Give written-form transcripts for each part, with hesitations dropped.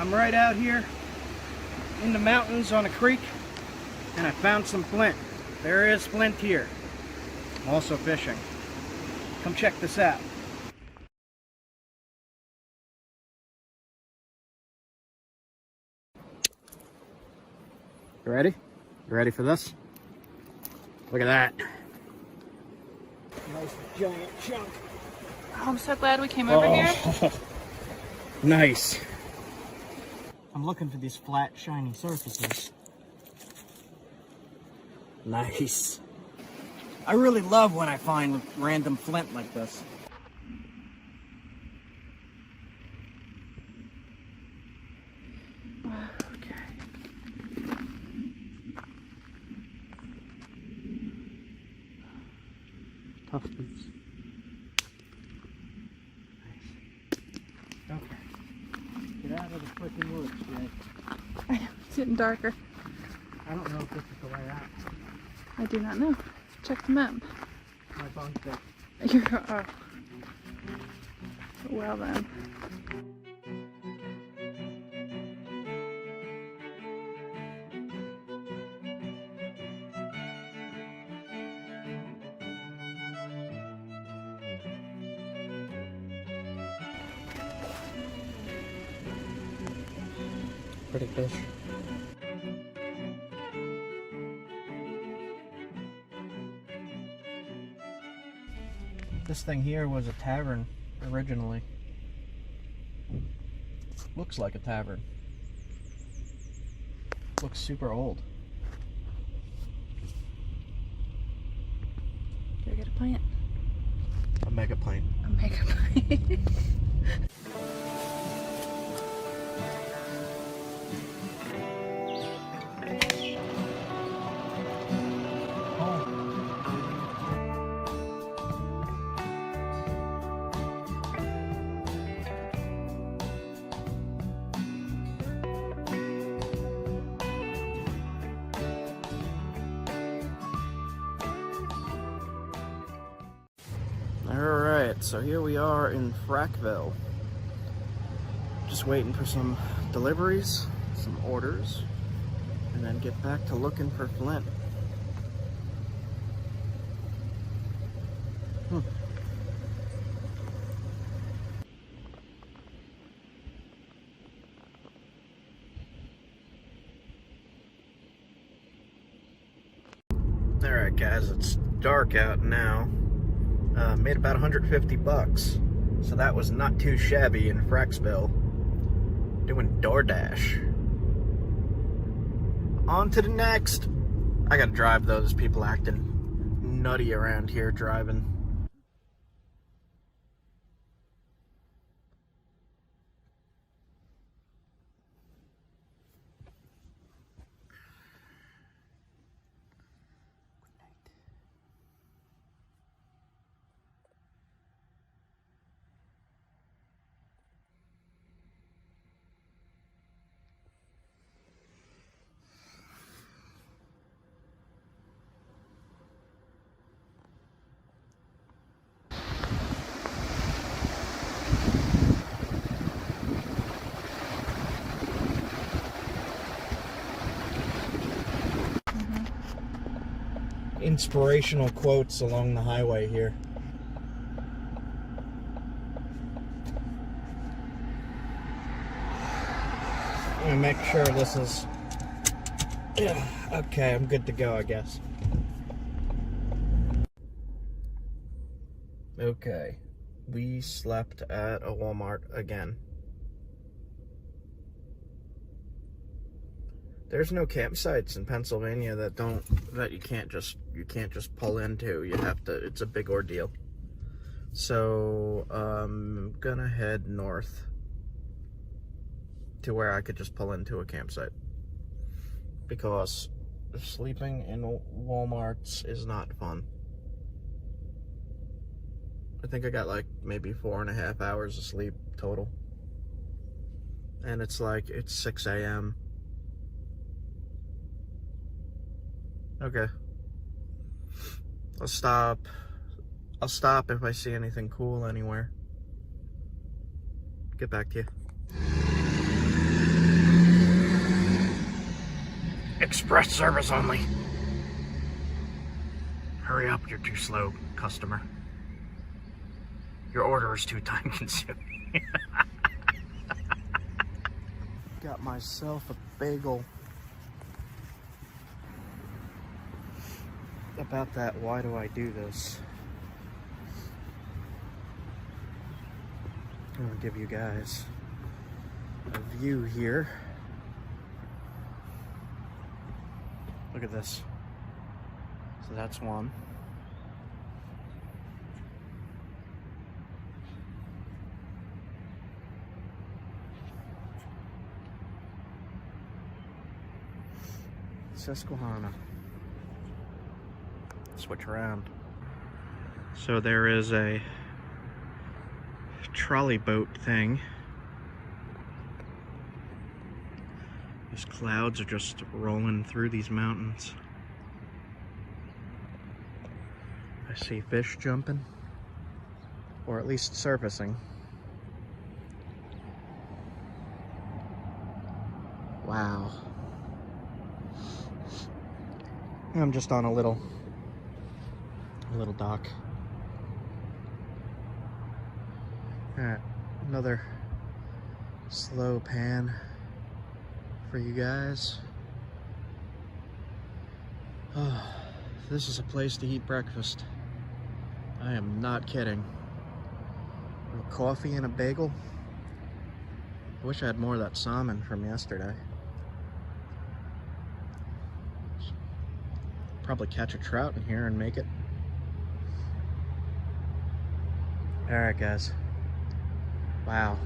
I'm right out here in the mountains on a creek, and I found some flint. There is flint here. I'm also fishing. Come check this out. You ready? You ready for this? Look at that. Nice giant chunk. Oh, I'm so glad we came over here. Nice. I'm looking for these flat, shiny surfaces. Nice. I really love when I find random flint like this. Okay. Tough boots. Nice. Okay. Get out of the freaking woods, Jay. I know, it's getting darker. I don't know if this is the way out. I do not know. Check the map. My phone's dead. You're, oh. Well then. Pretty fish. This thing here was a tavern originally. Looks like a tavern. Looks super old. Go get a plant. A mega plane. A mega plant. Alright, so here we are in Frackville. Just waiting for some deliveries, some orders, and then get back to looking for flint. Alright guys, it's dark out now. Made about 150 bucks. So that was not too shabby in Fracksville. Doing DoorDash. On to the next. I gotta drive though, there's people acting nutty around here driving. Inspirational quotes along the highway here. Let me make sure this is... Yeah, okay, I'm good to go, I guess. Okay, we slept at a Walmart again. There's no campsites in Pennsylvania that you can't just pull into. You have to, it's a big ordeal. So I'm gonna head north to where I could just pull into a campsite, because sleeping in Walmarts is not fun. I think I got like maybe 4.5 hours of sleep total, and it's 6 a.m. Okay. I'll stop if I see anything cool anywhere. Get back to you. Express service only. Hurry up, you're too slow, customer. Your order is too time consuming. Got myself a bagel. About that, why do I do this? I'm gonna give you guys a view here. Look at this. So that's one. Susquehanna. Switch around. So there is a trolley boat thing. These clouds are just rolling through these mountains. I see fish jumping, or at least surfacing. Wow. I'm just on a little dock. Alright, another slow pan for you guys. Oh, this is a place to eat breakfast. I am not kidding. A little coffee and a bagel. I wish I had more of that salmon from yesterday. Probably catch a trout in here and make it. Alright guys. Wow.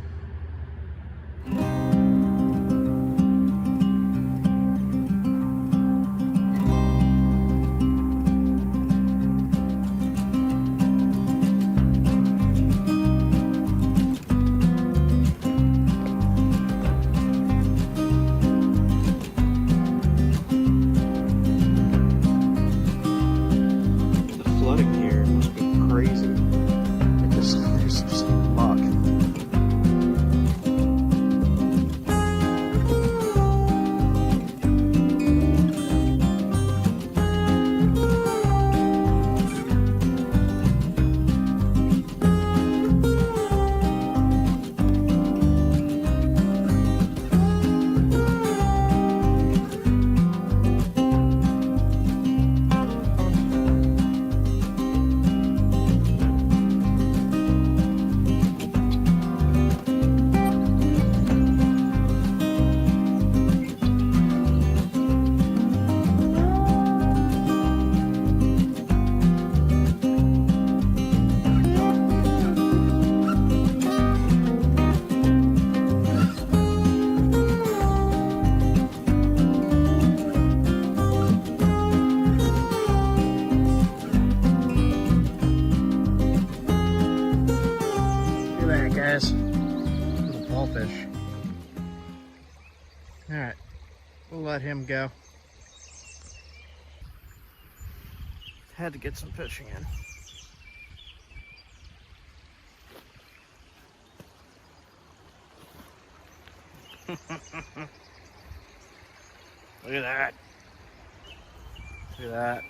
Little ballfish. Alright, we'll let him go. Had to get some fishing in. Look at that. Look at that.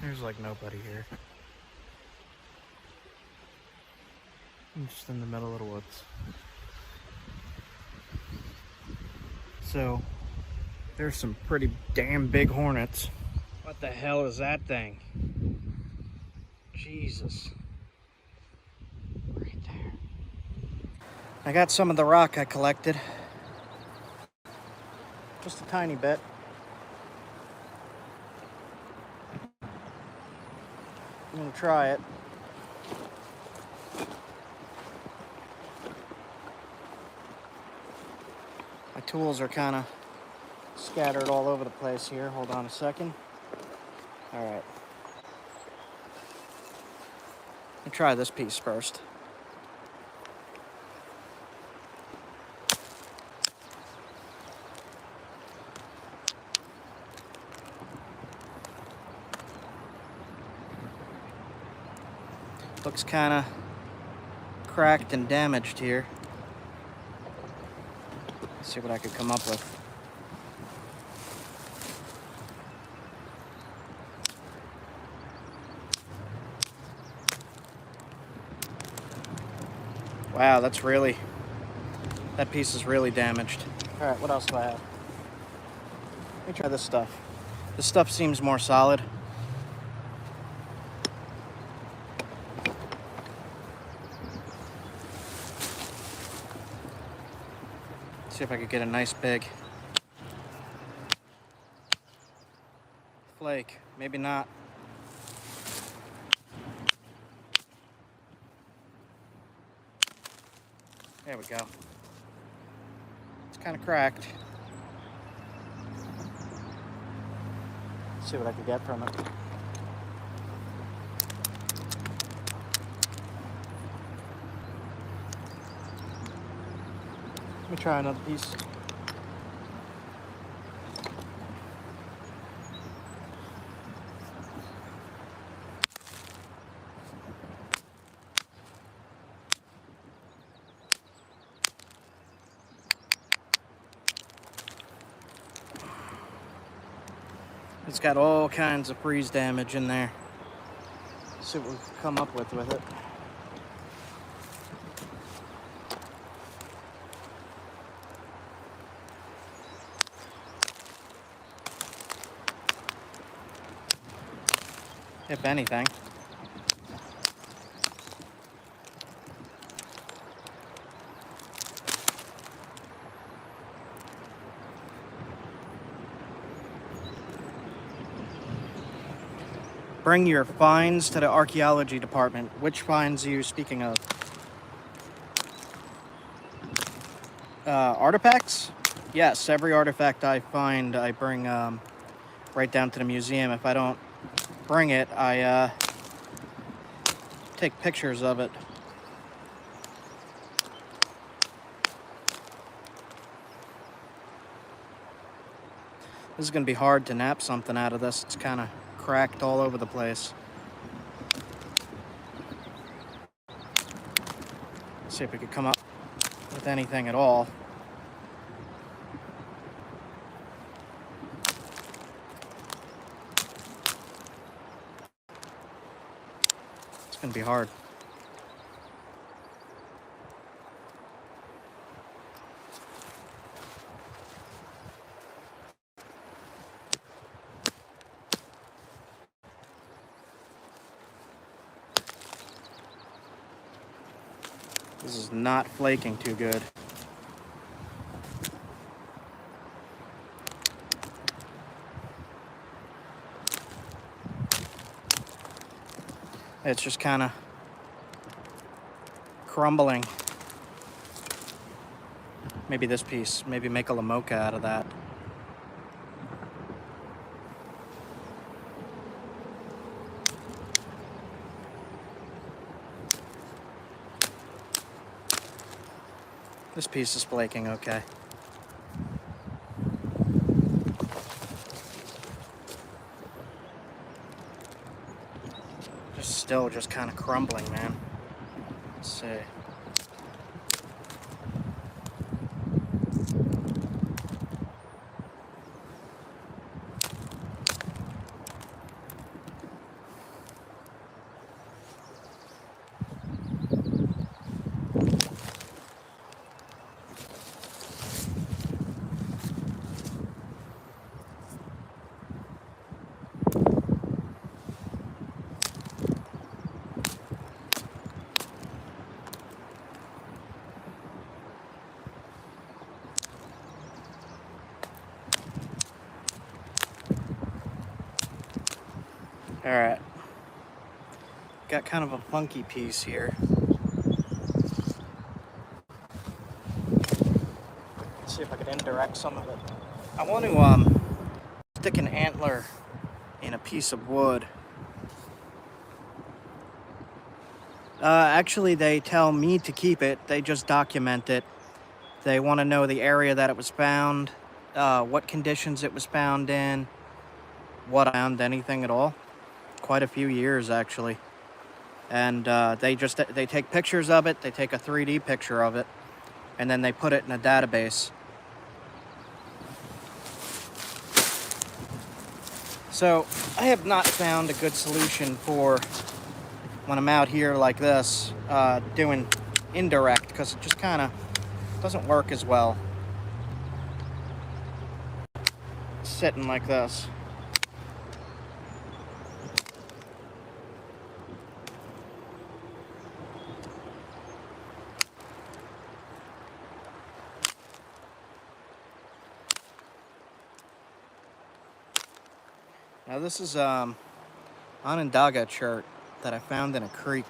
There's like nobody here. I'm just in the middle of the woods. So, there's some pretty damn big hornets. What the hell is that thing? Jesus. Right there. I got some of the rock I collected. Just a tiny bit. I'm gonna try it. My tools are kind of scattered all over the place here. Hold on a second. All right. I'll try this piece first. Looks kind of cracked and damaged here. Let's see what I could come up with. Wow, that piece is really damaged. All right, what else do I have? Let me try this stuff. This stuff seems more solid. See if I could get a nice big flake. Maybe not. There we go. It's kind of cracked. Let's see what I could get from it. Let me try another piece. It's got all kinds of freeze damage in there. Let's see what we can come up with it. If anything. Bring your finds to the archaeology department. Which finds are you speaking of? Artifacts? Yes, every artifact I find, I bring right down to the museum. If I don't bring it, I take pictures of it. This is going to be hard to nap something out of this. It's kind of cracked all over the place. Let's see if we could come up with anything at all. It's going to be hard. This is not flaking too good. It's just kind of crumbling. Maybe this piece, maybe make a lamocha out of that. This piece is flaking okay. Still just kind of crumbling, man. Let's see. All right, got kind of a funky piece here. Let's see if I can indirect some of it. I want to stick an antler in a piece of wood. Actually, they tell me to keep it. They just document it. They want to know the area that it was found, what conditions it was found in, what I found, anything at all. Quite a few years, actually. and they take pictures of it. They take a 3D picture of it, and then they put it in a database. So I have not found a good solution for when I'm out here like this, doing indirect, because it just kind of doesn't work as well sitting like this. Now this is Onondaga chert that I found in a creek.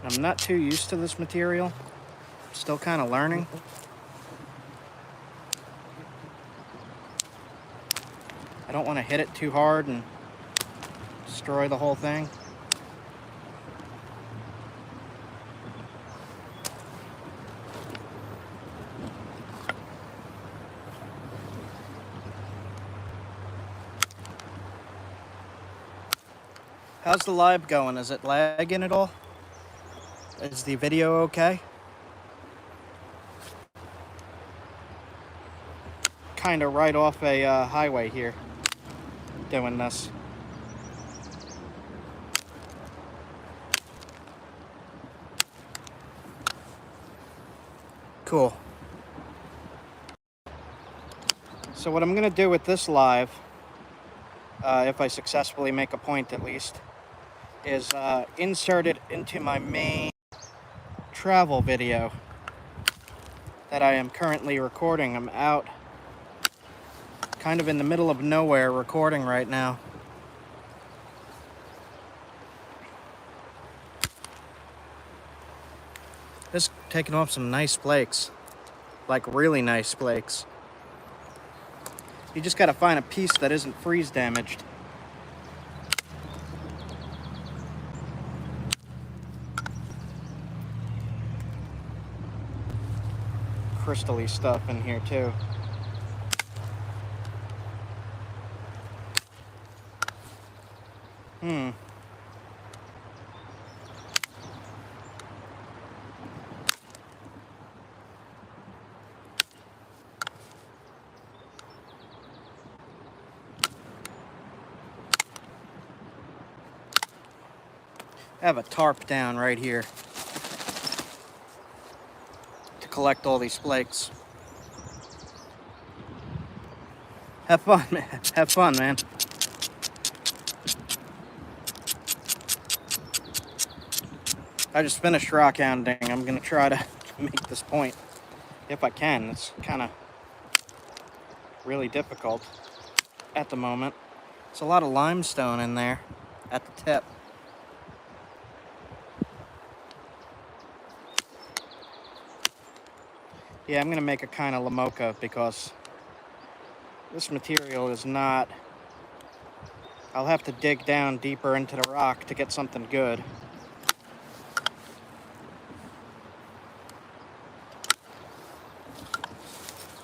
I'm not too used to this material. Still kind of learning. I don't want to hit it too hard and destroy the whole thing. How's the live going? Is it lagging at all? Is the video okay? Kind of right off a highway here, doing this. Cool. So what I'm gonna do with this live, if I successfully make a point at least, is insert it into my main travel video that I am currently recording. I'm out kind of in the middle of nowhere recording right now. This taking off some nice flakes, like really nice flakes. You just gotta find a piece that isn't freeze damaged. Crystally stuff in here too. I have a tarp down right here to collect all these flakes. Have fun, man. Have fun, man. I just finished rock hounding. I'm gonna try to make this point if I can. It's kind of really difficult at the moment. There's a lot of limestone in there at the tip. Yeah, I'm gonna make a kind of Lamoka because this material is not... I'll have to dig down deeper into the rock to get something good.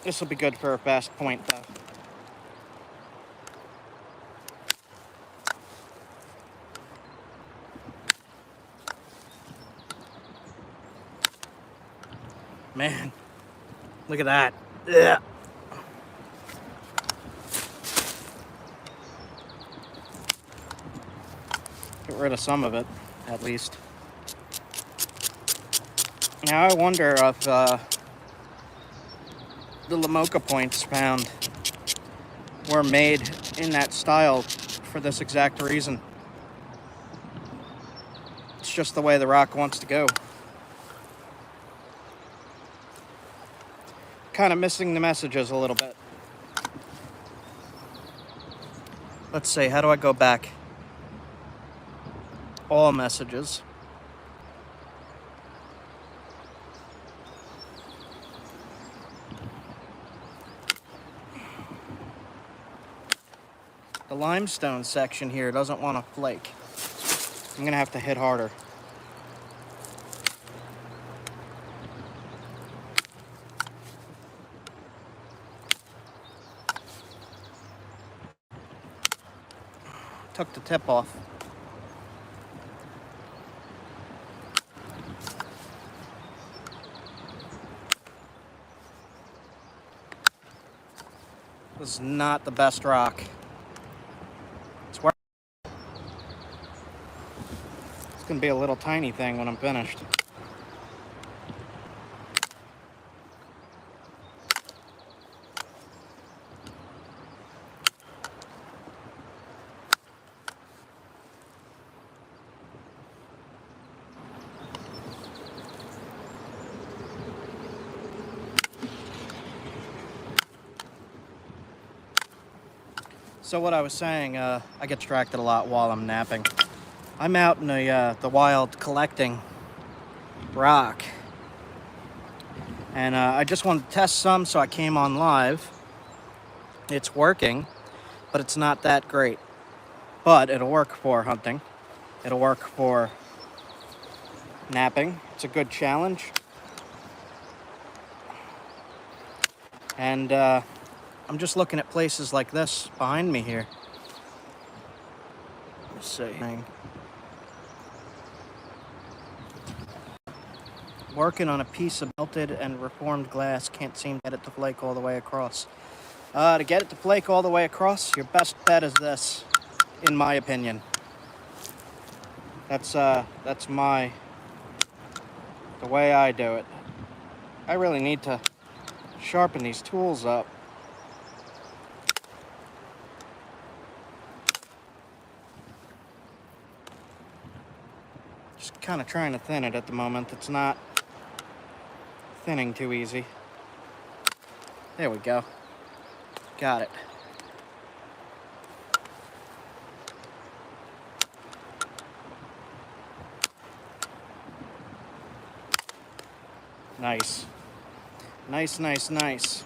This will be good for a fast point though. Man, look at that. Yeah. Get rid of some of it, at least. Now I wonder if the Lamoka points found were made in that style for this exact reason. It's just the way the rock wants to go. Kind of missing the messages a little bit. Let's see, how do I go back? All messages. The limestone section here doesn't want to flake. I'm gonna have to hit harder. took the tip off. This is not the best rock. It's worth. It's gonna be a little tiny thing when I'm finished. So what I was saying, I get distracted a lot while I'm napping. I'm out in the wild collecting rock. And I just wanted to test some, so I came on live. It's working, but it's not that great. But it'll work for hunting. It'll work for napping. It's a good challenge. And I'm just looking at places like this behind me here. Let's see. Working on a piece of melted and reformed glass. Can't seem to get it to flake all the way across. To get it to flake all the way across, your best bet is this, in my opinion. That's the way I do it. I really need to sharpen these tools up. Just kind of trying to thin it at the moment. It's not thinning too easy. There we go. Got it. Nice. Nice, nice, nice.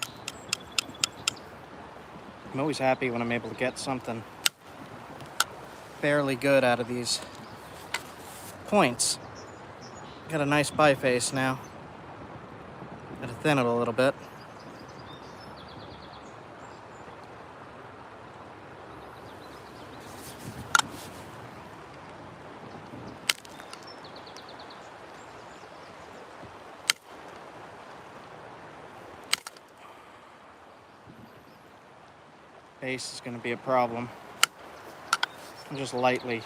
I'm always happy when I'm able to get something fairly good out of these points. Got a nice biface now. Gotta thin it a little bit. Base is going to be a problem. I'll just lightly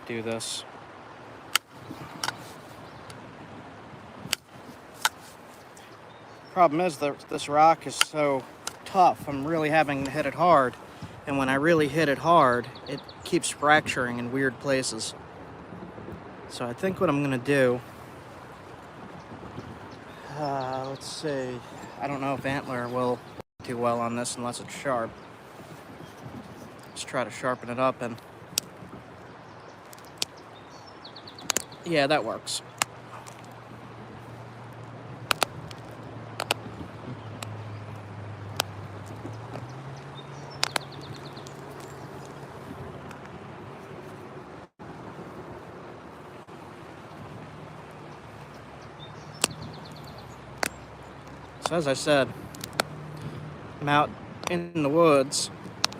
do this. Problem is that this rock is so tough. I'm really having to hit it hard, and when I really hit it hard, it keeps fracturing in weird places. So I think what I'm going to do, let's see, I don't know if antler will too well on this unless it's sharp. Let's try to sharpen it up, and yeah, that works. So as I said, I'm out in the woods,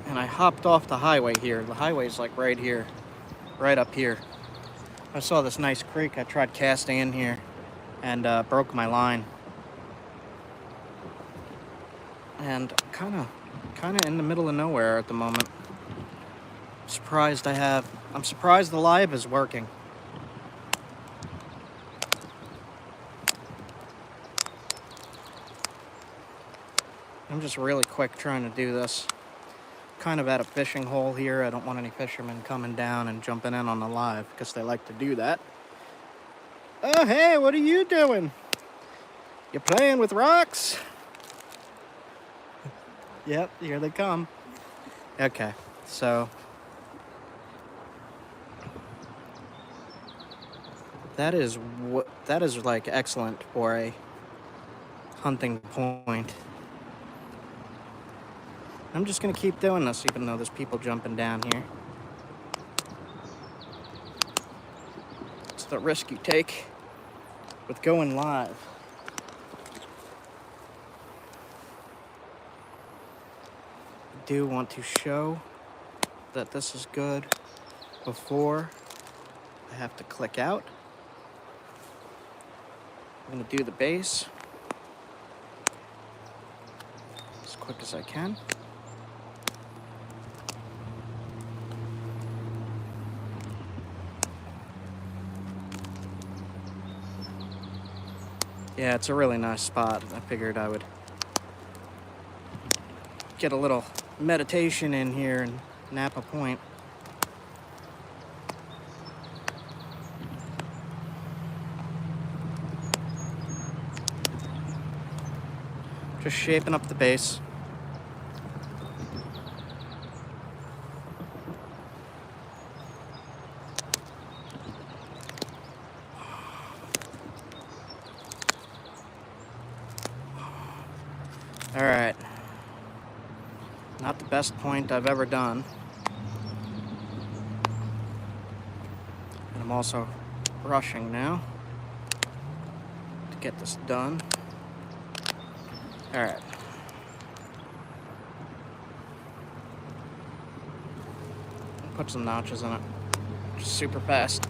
and I hopped off the highway here. The highway's like right here, right up here. I saw this nice creek. I tried casting in here and broke my line. And kind of in the middle of nowhere at the moment. I'm surprised the live is working. I'm just really quick trying to do this. Kind of at a fishing hole here. I don't want any fishermen coming down and jumping in on the live because they like to do that. Oh, hey, what are you doing? You playing with rocks? Yep, here they come. Okay, so that is like excellent for a hunting point. I'm just gonna keep doing this even though there's people jumping down here. It's the risk you take with going live. I do want to show that this is good before I have to click out. I'm gonna do the base as quick as I can. Yeah, it's a really nice spot. I figured I would get a little meditation in here and Napa Point. Just shaping up the base. All right. Not the best point I've ever done. And I'm also rushing now to get this done. All right. Put some notches in it. Just super fast.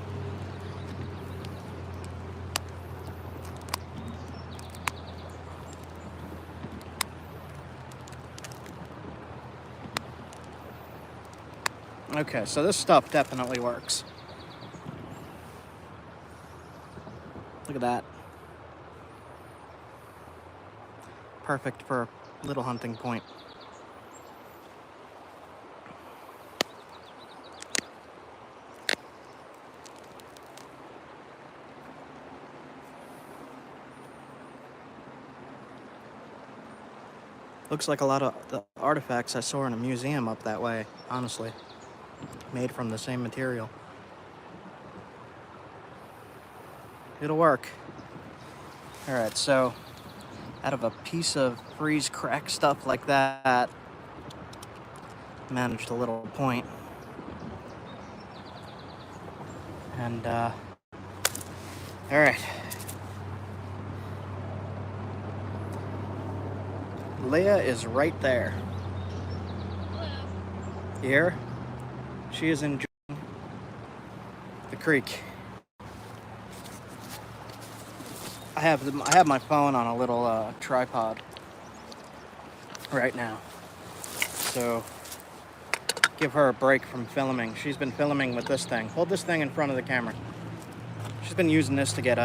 Okay, so this stuff definitely works. Look at that. Perfect for a little hunting point. Looks like a lot of the artifacts I saw in a museum up that way, honestly. Made from the same material. It'll work. All right, so out of a piece of freeze crack stuff like that, managed a little point. And, all right. Leah is right there. Hello. You hear her? She is enjoying the creek. I have my phone on a little tripod right now, so give her a break from filming. She's been filming with this thing. Hold this thing in front of the camera. She's been using this to get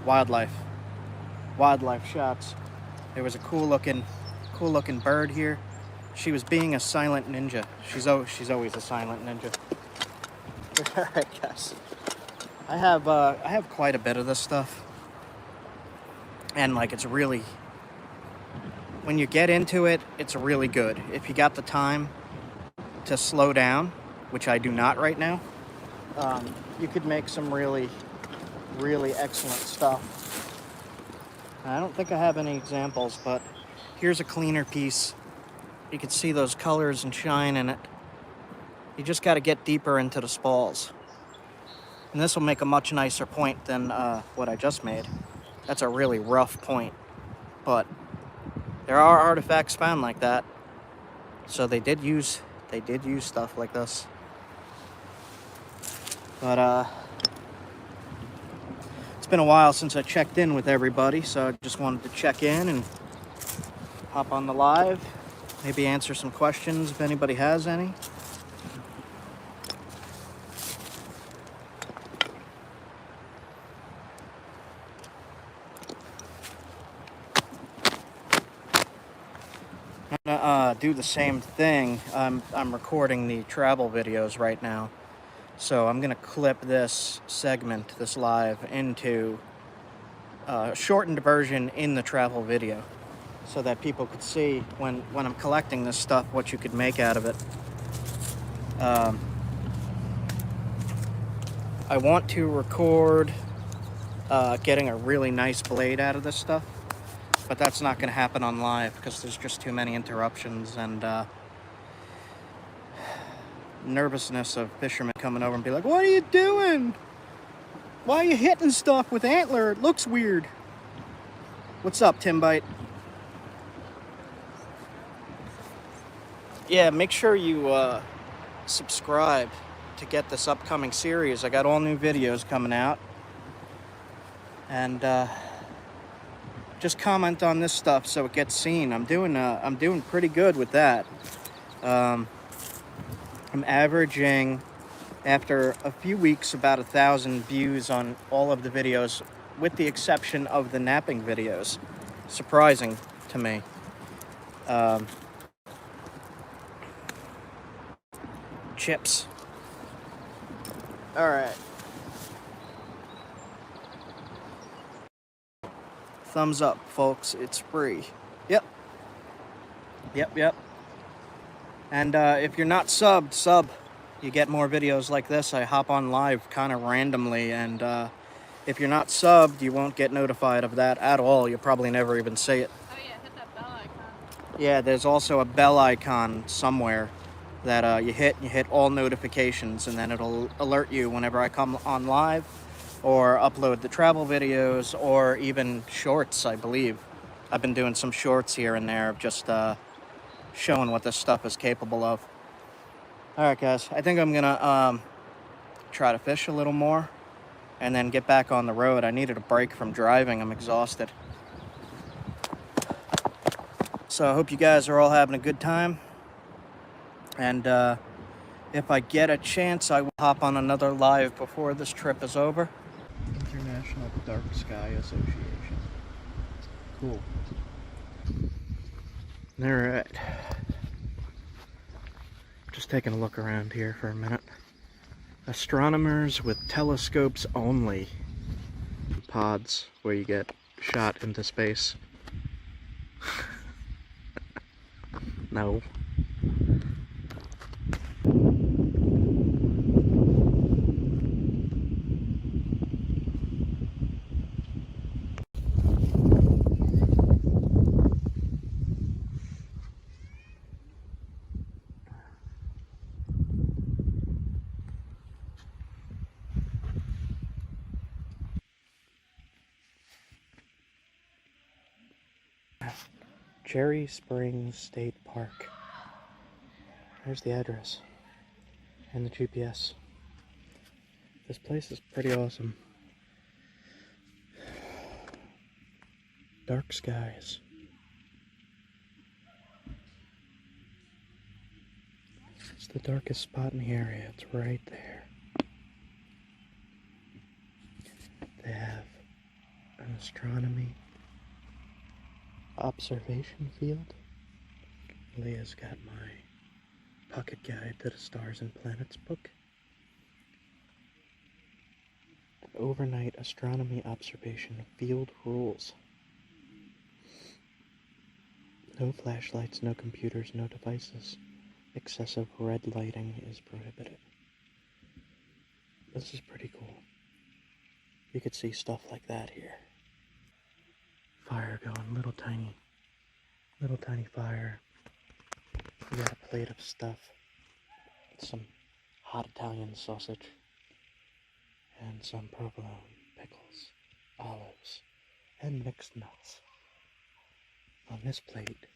wildlife shots. There was a cool looking bird here. She was being a silent ninja. She's always a silent ninja. All right, guys. I have quite a bit of this stuff. And like, it's really, when you get into it, it's really good. If you got the time to slow down, which I do not right now, you could make some really, really excellent stuff. I don't think I have any examples, but here's a cleaner piece. You can see those colors and shine in it. You just got to get deeper into the spalls. And this will make a much nicer point than what I just made. That's a really rough point, but there are artifacts found like that. So they did use stuff like this. But it's been a while since I checked in with everybody, so I just wanted to check in and hop on the live, maybe answer some questions if anybody has any. I'm gonna do the same thing. I'm recording the travel videos right now, so I'm gonna clip this segment, this live, into a shortened version in the travel video, so that people could see when I'm collecting this stuff what you could make out of it. I want to record getting a really nice blade out of this stuff, but that's not going to happen on live because there's just too many interruptions and nervousness of fishermen coming over and be like, "What are you doing? Why are you hitting stuff with antler? It looks weird." What's up, Timbite? Yeah, make sure you subscribe to get this upcoming series. I got all new videos coming out. And just comment on this stuff so it gets seen. I'm doing pretty good with that. I'm averaging, after a few weeks, about 1,000 views on all of the videos, with the exception of the napping videos. Surprising to me. Chips. All right. Thumbs up, folks. It's free. Yep. And if you're not subbed, sub. You get more videos like this. I hop on live kind of randomly, and if you're not subbed, you won't get notified of that at all. You'll probably never even see it. Oh yeah, hit that bell icon. Yeah, there's also a bell icon somewhere that you hit all notifications, and then it'll alert you whenever I come on live or upload the travel videos or even shorts, I believe. I've been doing some shorts here and there of just showing what this stuff is capable of. All right, guys, I think I'm gonna try to fish a little more and then get back on the road. I needed a break from driving. I'm exhausted. So I hope you guys are all having a good time. And if I get a chance, I will hop on another live before this trip is over. International Dark Sky Association. Cool. All right. Just taking a look around here for a minute. Astronomers with telescopes only. Pods where you get shot into space. No. Cherry Springs State Park. There's the address and the GPS. This place is pretty awesome. Dark skies. It's the darkest spot in the area. It's right there. They have an astronomy observation field. Leah's got my pocket guide to the Stars and Planets book. Overnight astronomy observation field rules. No flashlights, no computers, no devices. Excessive red lighting is prohibited. This is pretty cool. You could see stuff like that here. Fire going, little tiny fire. We got a plate of stuff. Some hot Italian sausage. And some provolone, pickles, olives, and mixed nuts. On this plate,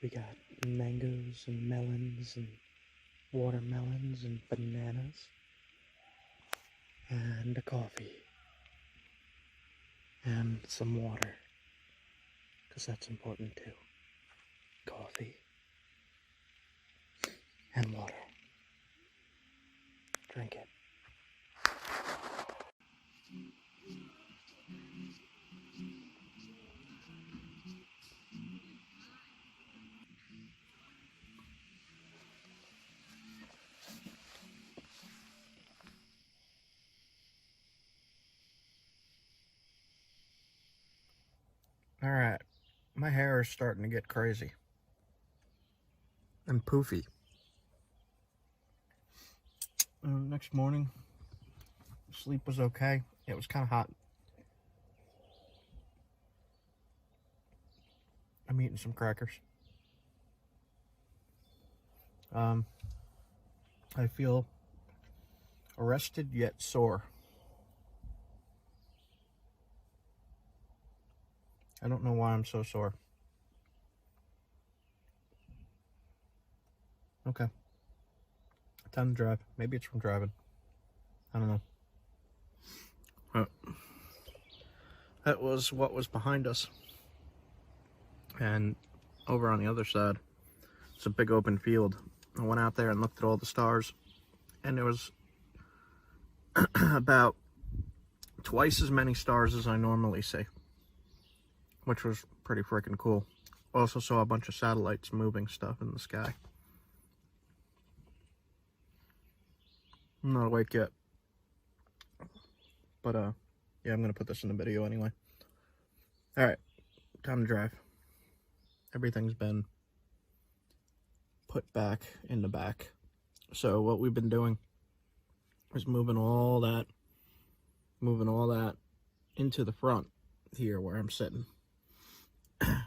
we got mangoes and melons and watermelons and bananas. And a coffee. And some water. Because that's important too. Coffee. And water. Drink it. All right, my hair is starting to get crazy and poofy. Next morning, sleep was okay. It was kind of hot. I'm eating some crackers. I feel arrested yet sore. I don't know why I'm so sore. Okay. Time to drive. Maybe it's from driving. I don't know. That was what was behind us. And over on the other side, it's a big open field. I went out there and looked at all the stars, and there was about twice as many stars as I normally see, which was pretty freaking cool. Also saw a bunch of satellites moving stuff in the sky. I'm not awake yet, but yeah, I'm gonna put this in the video anyway. All right, time to drive. Everything's been put back in the back. So what we've been doing is moving all that into the front here where I'm sitting.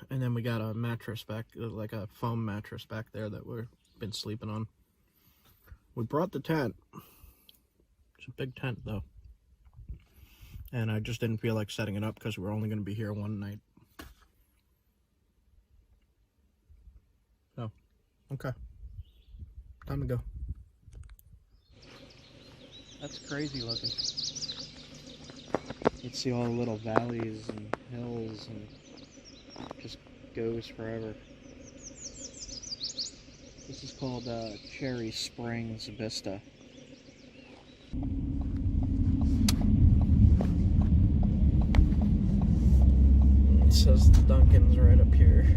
And then we got a mattress back, like a foam mattress back there that we've been sleeping on. We brought the tent. It's a big tent though. And I just didn't feel like setting it up because we're only going to be here one night. So, okay. Time to go. That's crazy looking. You see all the little valleys and hills, and it just goes forever. This is called Cherry Springs Vista. It says the Duncan's right up here.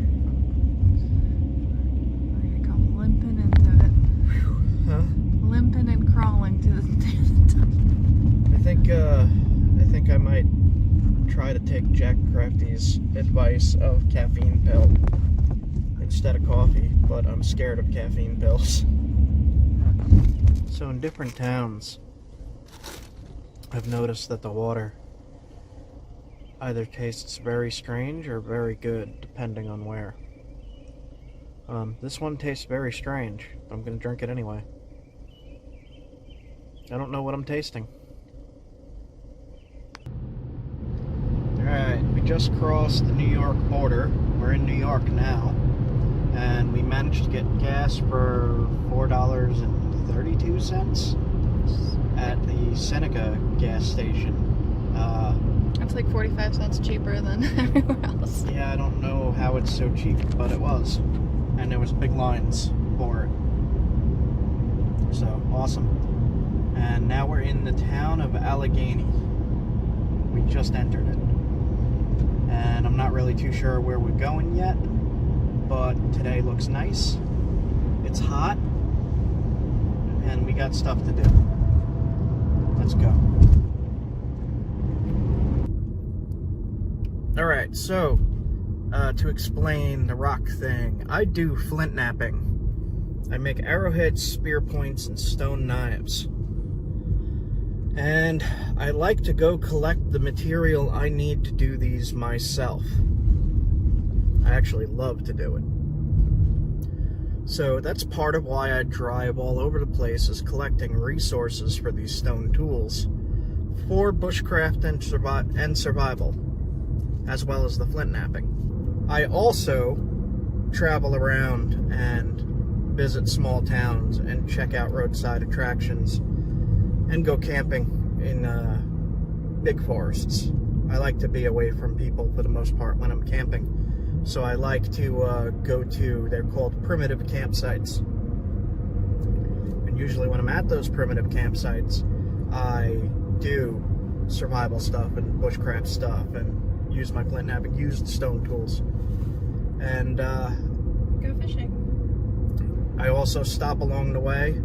I come limping into it. Huh? Limping and crawling to the I think I might try to take Jack Crafty's advice of caffeine pill instead of coffee, but I'm scared of caffeine pills. So in different towns, I've noticed that the water either tastes very strange or very good, depending on where. This one tastes very strange, but I'm gonna drink it anyway. I don't know what I'm tasting. Alright, we just crossed the New York border. We're in New York now, and we managed to get gas for $4.32 at the Seneca gas station. It's like 45 cents cheaper than everywhere else. Yeah, I don't know how it's so cheap, but it was. And there was big lines for it. So, awesome. And now we're in the town of Allegheny. We just entered it. And I'm not really too sure where we're going yet, but today looks nice. It's hot, and we got stuff to do. Let's go. Alright, so, to explain the rock thing, I do flint knapping. I make arrowheads, spear points, and stone knives. And I like to go collect the material I need to do these myself. I actually love to do it. So that's part of why I drive all over the place, is collecting resources for these stone tools for bushcraft and survival, as well as the flint knapping. I also travel around and visit small towns and check out roadside attractions and go camping in big forests. I like to be away from people for the most part when I'm camping. So I like to go to, they're called primitive campsites. And usually when I'm at those primitive campsites, I do survival stuff and bushcraft stuff and use my flint knapping, use the stone tools. And Go fishing. I also stop along the way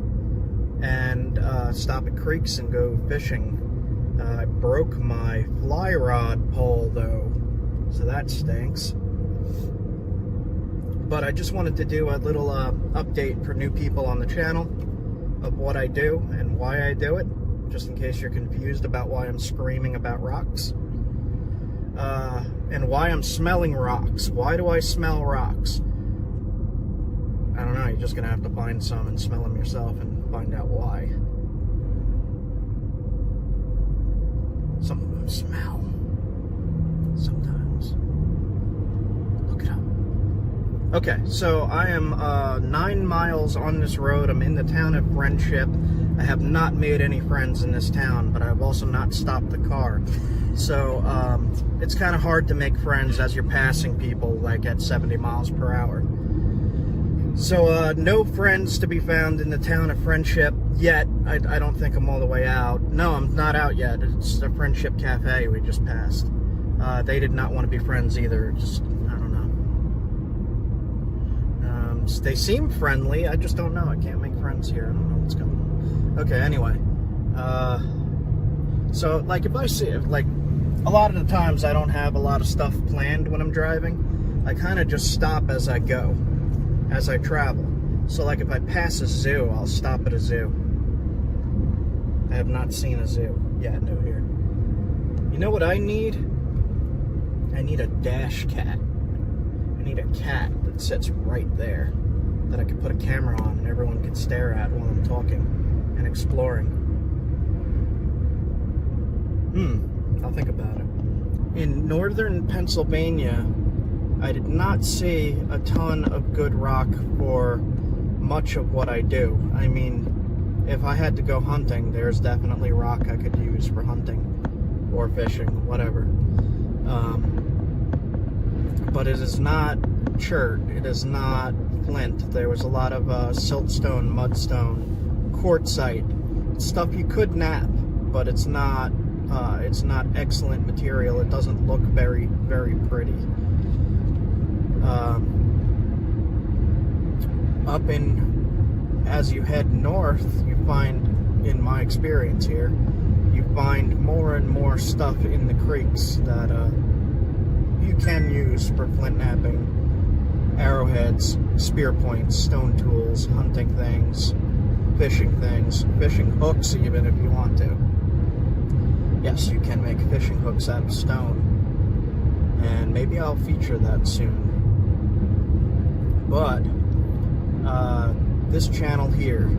and stop at creeks and go fishing. I broke my fly rod pole though, so that stinks. But I just wanted to do a little update for new people on the channel of what I do and why I do it, just in case you're confused about why I'm screaming about rocks. And why I'm smelling rocks. Why do I smell rocks? I don't know, you're just gonna have to find some and smell them yourself and find out why. Some of them smell. Sometimes. Look it up. Okay, so I am 9 miles on this road. I'm in the town of Friendship. I have not made any friends in this town, but I've also not stopped the car. So it's kind of hard to make friends as you're passing people like at 70 miles per hour. So no friends to be found in the town of Friendship yet. I don't think I'm all the way out. No, I'm not out yet. It's the Friendship Cafe we just passed. They did not want to be friends either. Just, I don't know. They seem friendly. I just don't know. I can't make friends here. I don't know what's going on. Okay, anyway. So, like, if I see, like, a lot of the times I don't have a lot of stuff planned when I'm driving. I kind of just stop as I go, as I travel. So, like, if I pass a zoo, I'll stop at a zoo. I have not seen a zoo yet over here. You know what I need? I need a dash cat. I need a cat that sits right there that I could put a camera on and everyone could stare at while I'm talking and exploring. I'll think about it. In northern Pennsylvania, I did not see a ton of good rock for much of what I do. I mean, if I had to go hunting, there's definitely rock I could use for hunting or fishing, whatever. But it is not chert, it is not flint. There was a lot of siltstone, mudstone, quartzite, stuff you could knap, but it's not excellent material. It doesn't look very, very pretty. Up in, as you head north, you find, in my experience here, you find more and more stuff in the creeks that you can use for flint knapping, arrowheads, spear points, stone tools, hunting things, fishing hooks even if you want to. Yes, you can make fishing hooks out of stone, and maybe I'll feature that soon. But this channel here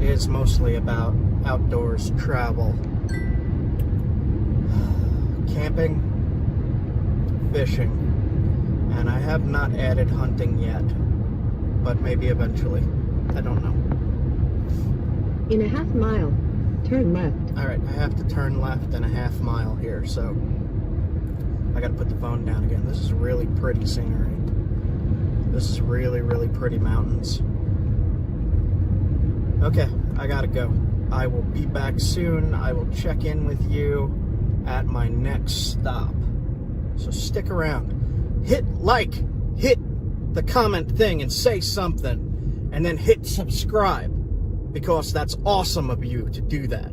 is mostly about outdoors travel, camping, fishing, and I have not added hunting yet, but maybe eventually. I don't know. In a half mile, turn left. Alright, I have to turn left in a half mile here, so I gotta put the phone down again. This is really pretty scenery. This is really, really pretty mountains. Okay, I gotta go. I will be back soon. I will check in with you at my next stop. So stick around. Hit like, hit the comment thing and say something, and then hit subscribe, because that's awesome of you to do that.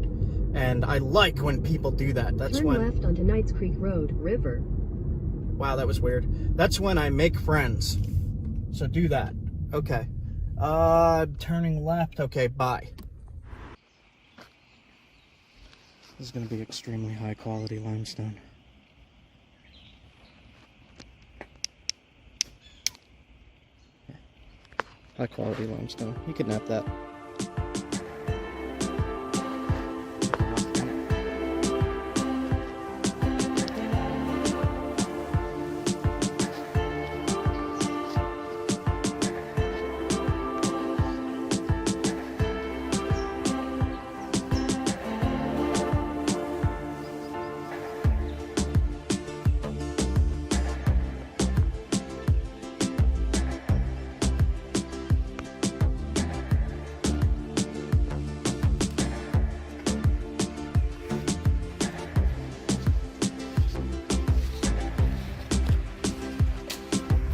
And I like when people do that. That's Turn when... left onto Knights Creek Road, River. Wow, that was weird. That's when I make friends. So do that. Okay. Turning left. Okay, bye. This is going to be extremely high quality limestone. High quality limestone. You could nap that.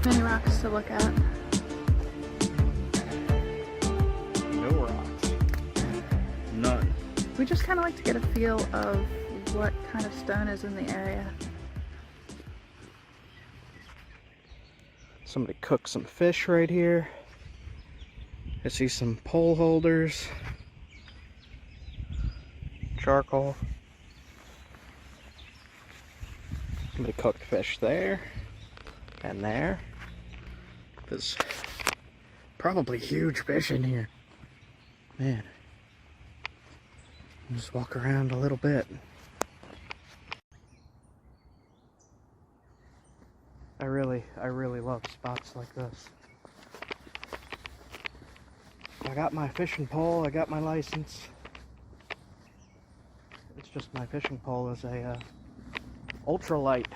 Many rocks to look at. No rocks. None. We just kind of like to get a feel of what kind of stone is in the area. Somebody cooked some fish right here. I see some pole holders. Charcoal. Somebody cooked fish there. And there. There's probably huge fish in here. Man. Just walk around a little bit. I really love spots like this. I got my fishing pole, I got my license. It's just my fishing pole is a ultralight.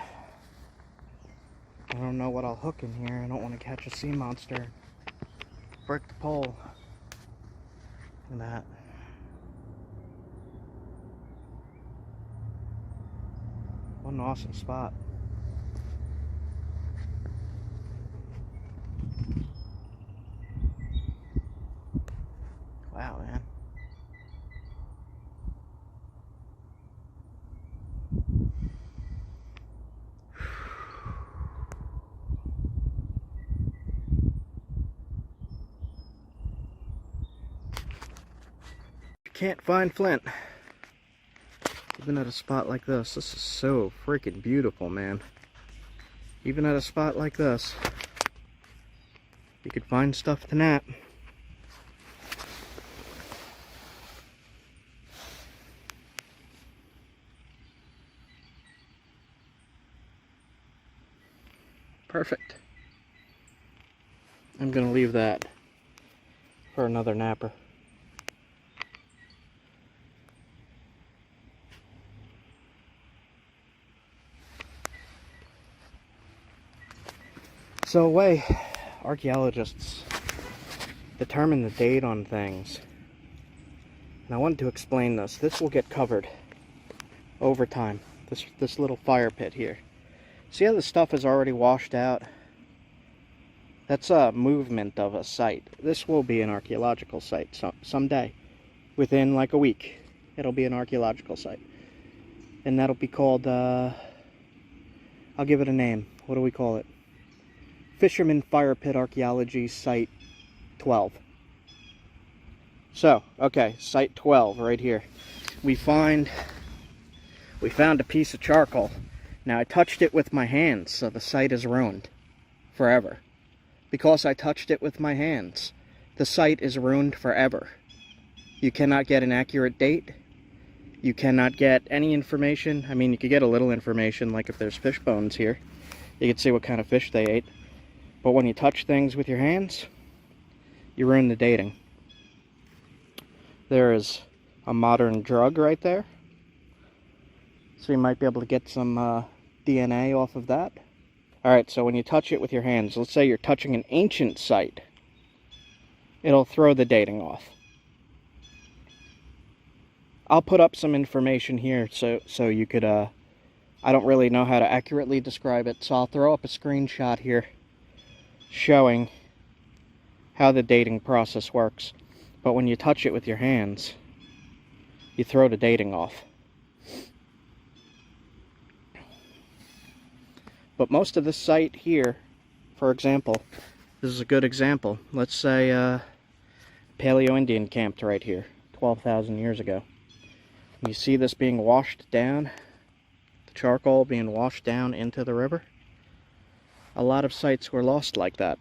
I don't know what I'll hook in here. I don't want to catch a sea monster. Break the pole. And that. What an awesome spot. Wow, man. You can't find Flint. Even at a spot like this. This is so freaking beautiful, man. Even at a spot like this, you could find stuff to nap. Perfect. I'm gonna leave that for another napper. So, way archaeologists determine the date on things. And I wanted to explain this. This will get covered over time. This little fire pit here. See how the stuff is already washed out? That's a movement of a site. This will be an archaeological site someday. Within like a week, it'll be an archaeological site. And that'll be called, I'll give it a name. What do we call it? Fisherman Fire Pit Archaeology Site 12. So, okay, Site 12 right here. We found a piece of charcoal. Now I touched it with my hands, so the site is ruined forever. Because I touched it with my hands, the site is ruined forever. You cannot get an accurate date. You cannot get any information. I mean, you could get a little information, like if there's fish bones here. You could see what kind of fish they ate. But when you touch things with your hands, you ruin the dating. There is a modern drug right there. So you might be able to get some DNA off of that. Alright, so when you touch it with your hands, let's say you're touching an ancient site, it'll throw the dating off. I'll put up some information here so you could, I don't really know how to accurately describe it, so I'll throw up a screenshot here showing how the dating process works. But when you touch it with your hands, you throw the dating off. But most of the site here, for example, this is a good example. Let's say Paleo-Indian camped right here 12,000 years ago. You see this being washed down, the charcoal being washed down into the river. A lot of sites were lost like that,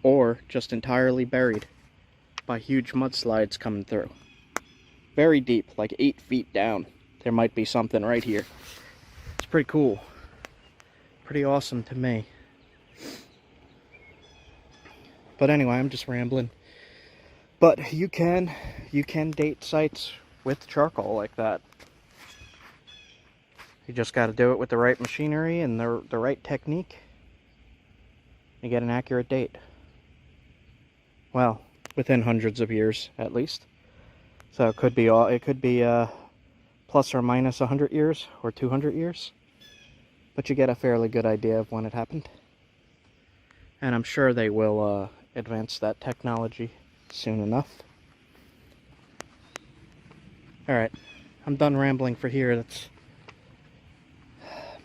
or just entirely buried by huge mudslides coming through. Very deep, like 8 feet down. There might be something right here. It's pretty cool. Pretty awesome to me. But anyway, I'm just rambling. But you can date sites with charcoal like that. You just got to do it with the right machinery and the right technique. You get an accurate date. Well, within hundreds of years at least. So it could be plus or minus 100 years or 200 years. But you get a fairly good idea of when it happened. And I'm sure they will advance that technology soon enough. Alright, I'm done rambling for here.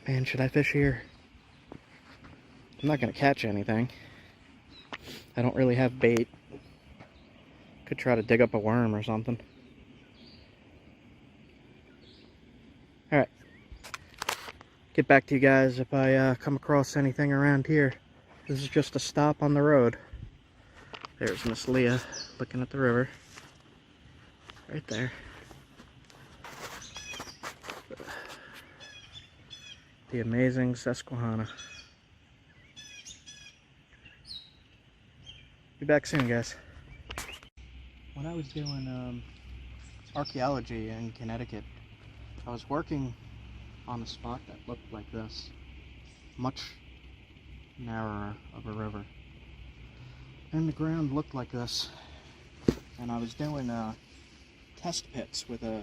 Man, should I fish here? I'm not going to catch anything. I don't really have bait. Could try to dig up a worm or something. Alright. Get back to you guys if I come across anything around here. This is just a stop on the road. There's Miss Leah looking at the river. Right there. The amazing Susquehanna. Be back soon, guys. when I was doing archaeology in Connecticut, I was working on a spot that looked like this, much narrower of a river. And the ground looked like this. And I was doing test pits with I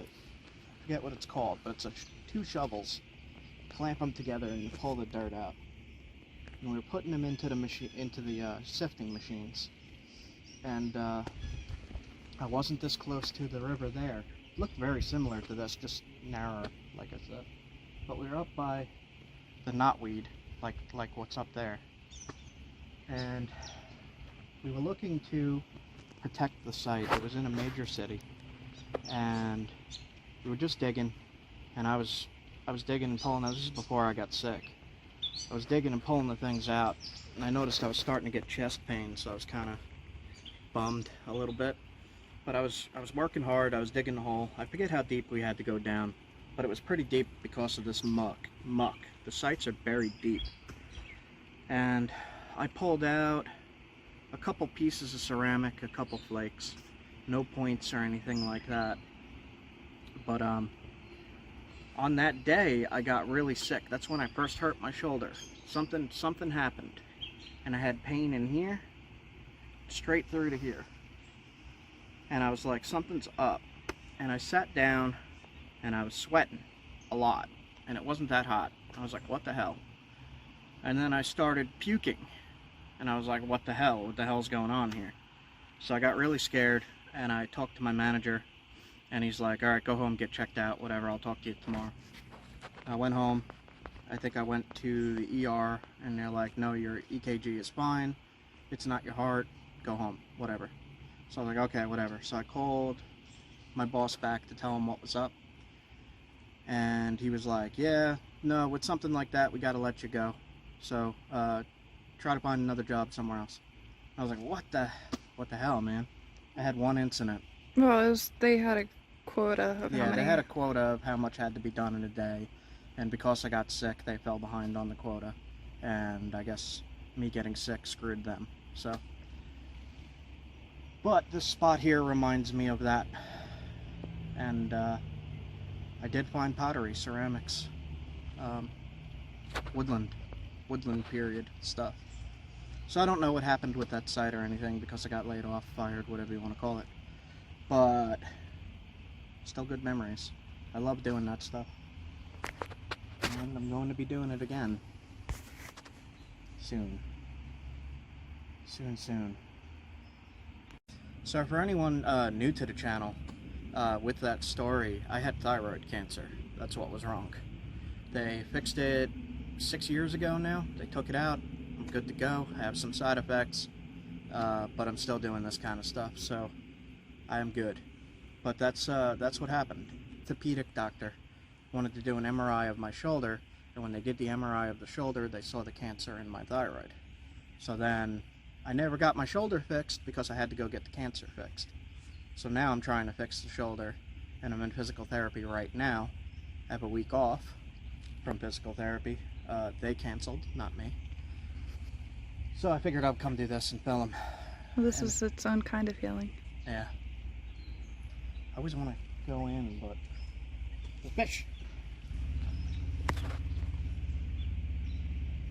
forget what it's called, but it's two shovels. Clamp them together and you pull the dirt out. And we were putting them into the sifting machines. And I wasn't this close to the river there. It looked very similar to this, just narrower, like I said. But we were up by the knotweed, like what's up there. And we were looking to protect the site. It was in a major city. And we were just digging, and I was digging and pulling. Now, this is before I got sick. I was digging and pulling the things out, and I noticed I was starting to get chest pain, so I was kind of bummed a little bit. But I was working hard. I was digging the hole. I forget how deep we had to go down, but it was pretty deep because of this muck. The sites are buried deep. And I pulled out a couple pieces of ceramic, a couple flakes. No points or anything like that. But on that day, I got really sick. That's when I first hurt my shoulder. Something happened, and I had pain in here, straight through to here. And I was like, something's up. And I sat down, and I was sweating a lot, and it wasn't that hot. I was like, what the hell? And then I started puking, and I was like, what the hell? What the hell's going on here? So I got really scared, and I talked to my manager, and he's like, all right, go home, get checked out, whatever, I'll talk to you tomorrow. I went home. I think I went to the ER, and they're like, no, your EKG is fine. It's not your heart. Go home, whatever. So I was like, okay, whatever. So I called my boss back to tell him what was up. And he was like, yeah, no, with something like that, we got to let you go. So try to find another job somewhere else. I was like, what the hell, man? I had one incident. Well, they had a quota of how Yeah, many. they had a quota of how much had to be done in a day. And because I got sick, they fell behind on the quota. And I guess me getting sick screwed them. So, but this spot here reminds me of that. And I did find pottery, ceramics, woodland period stuff. So I don't know what happened with that site or anything because I got laid off, fired, whatever you want to call it. But still good memories. I love doing that stuff. And I'm going to be doing it again. Soon. Soon. So for anyone new to the channel, with that story, I had thyroid cancer. That's what was wrong. They fixed it 6 years ago now. They took it out. I'm good to go. I have some side effects, but I'm still doing this kind of stuff, so I am good. But that's what happened. Orthopedic doctor wanted to do an MRI of my shoulder, and when they did the MRI of the shoulder, they saw the cancer in my thyroid. So then I never got my shoulder fixed because I had to go get the cancer fixed. So now I'm trying to fix the shoulder, and I'm in physical therapy right now. I have a week off from physical therapy. They canceled, not me. So I figured I'd come do this and film. Well, this is its own kind of healing. Yeah. I always want to go in, but the fish.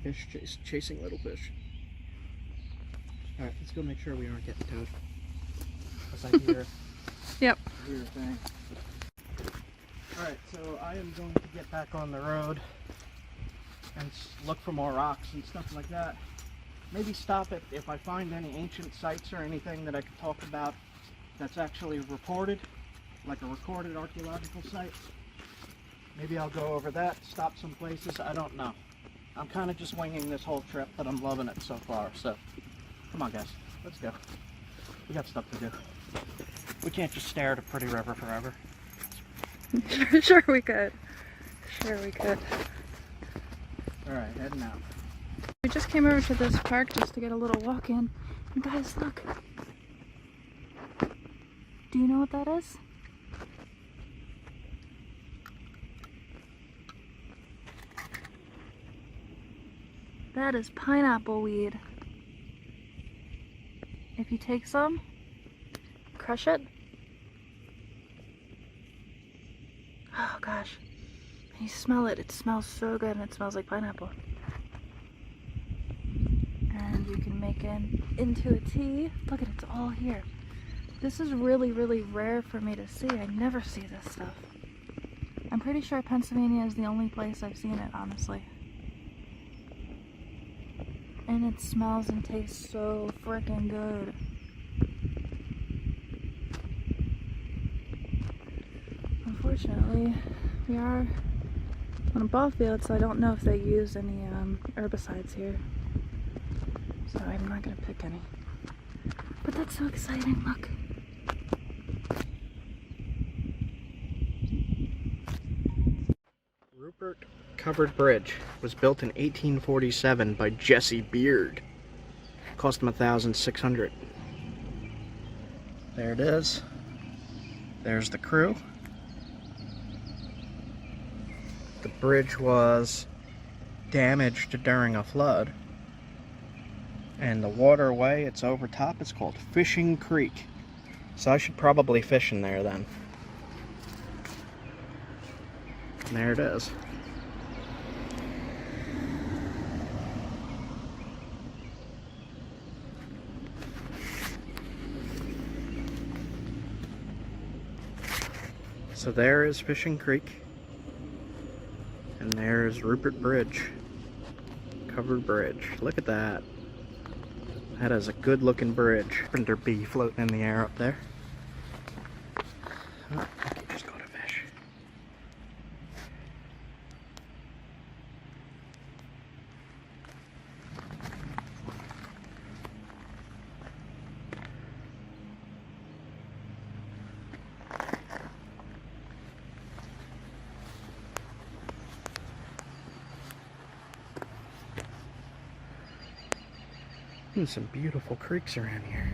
Fish chasing little fish. All right, let's go make sure we aren't getting towed. Because I hear. Yep. I hear a thing. All right, so I am going to get back on the road and look for more rocks and stuff like that. Maybe stop it if I find any ancient sites or anything that I could talk about that's actually recorded, like a recorded archaeological site. Maybe I'll go over that, stop some places, I don't know. I'm kind of just winging this whole trip, but I'm loving it so far, so come on guys, let's go. We got stuff to do. We can't just stare at a pretty river forever. Sure we could. Sure we could. Alright, heading out. We just came over to this park just to get a little walk in. And guys, look. Do you know what that is? That is pineapple weed. If you take some, crush it, gosh. You smell it. It smells so good, and it smells like pineapple. And you can make it into a tea. Look at it, it's all here. This is really, really rare for me to see. I never see this stuff. I'm pretty sure Pennsylvania is the only place I've seen it, honestly. And it smells and tastes so freaking good. Unfortunately, we are on a ball field, so I don't know if they use any herbicides here. So I'm not gonna pick any. But that's so exciting, look. Rupert Covered Bridge was built in 1847 by Jesse Beard. Cost him $1,600. There it is. There's the crew. The bridge was damaged during a flood. And the waterway it's over top is called Fishing Creek. So I should probably fish in there then. And there it is. So there is Fishing Creek. And there's Rupert Bridge. Covered bridge. Look at that. That is a good looking bridge. There bee floating in the air up there. Oh, I think he just caught a fish. Some beautiful creeks around here.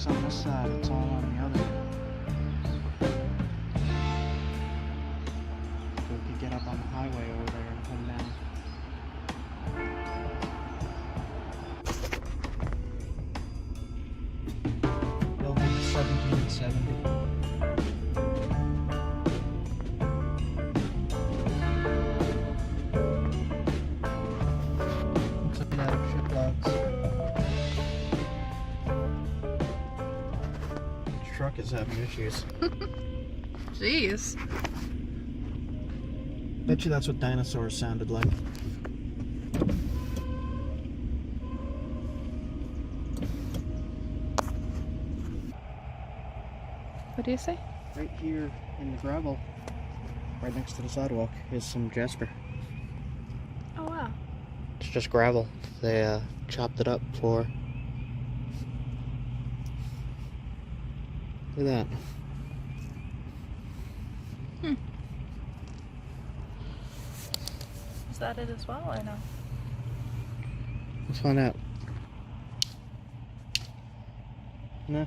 On this side, it's all on the other. So we could get up on the highway over there and come down. Built in 1770. Looks like that ship logs. Truck is having issues. Jeez. Bet you that's what dinosaurs sounded like. What do you say? Right here in the gravel, right next to the sidewalk, is some jasper. Oh wow. It's just gravel. They chopped it up for... Look at that. Is that it as well, or no? Let's find out. No.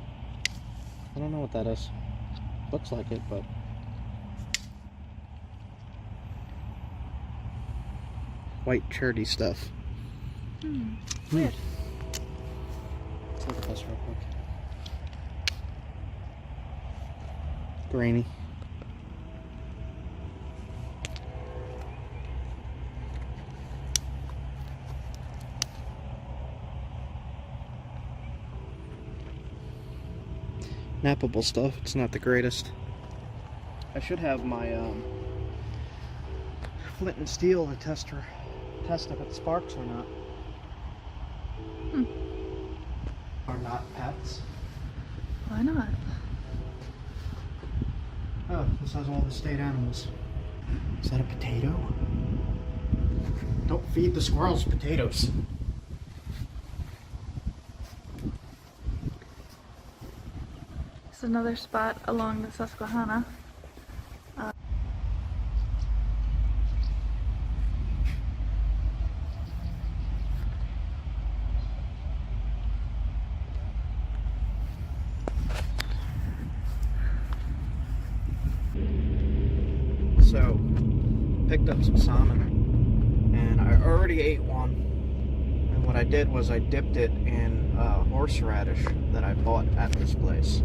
I don't know what that is. Looks like it, but... White cherty stuff. Weird. Let's look at this real quick. Grainy. knappable stuff. It's not the greatest. I should have my flint and steel to test if it sparks or not. Are not pets. Why not? Oh, this has all the state animals. Is that a potato? Don't feed the squirrels potatoes. It's another spot along the Susquehanna. So, picked up some salmon, and I already ate one. And what I did was I dipped it in horseradish that I bought at this place.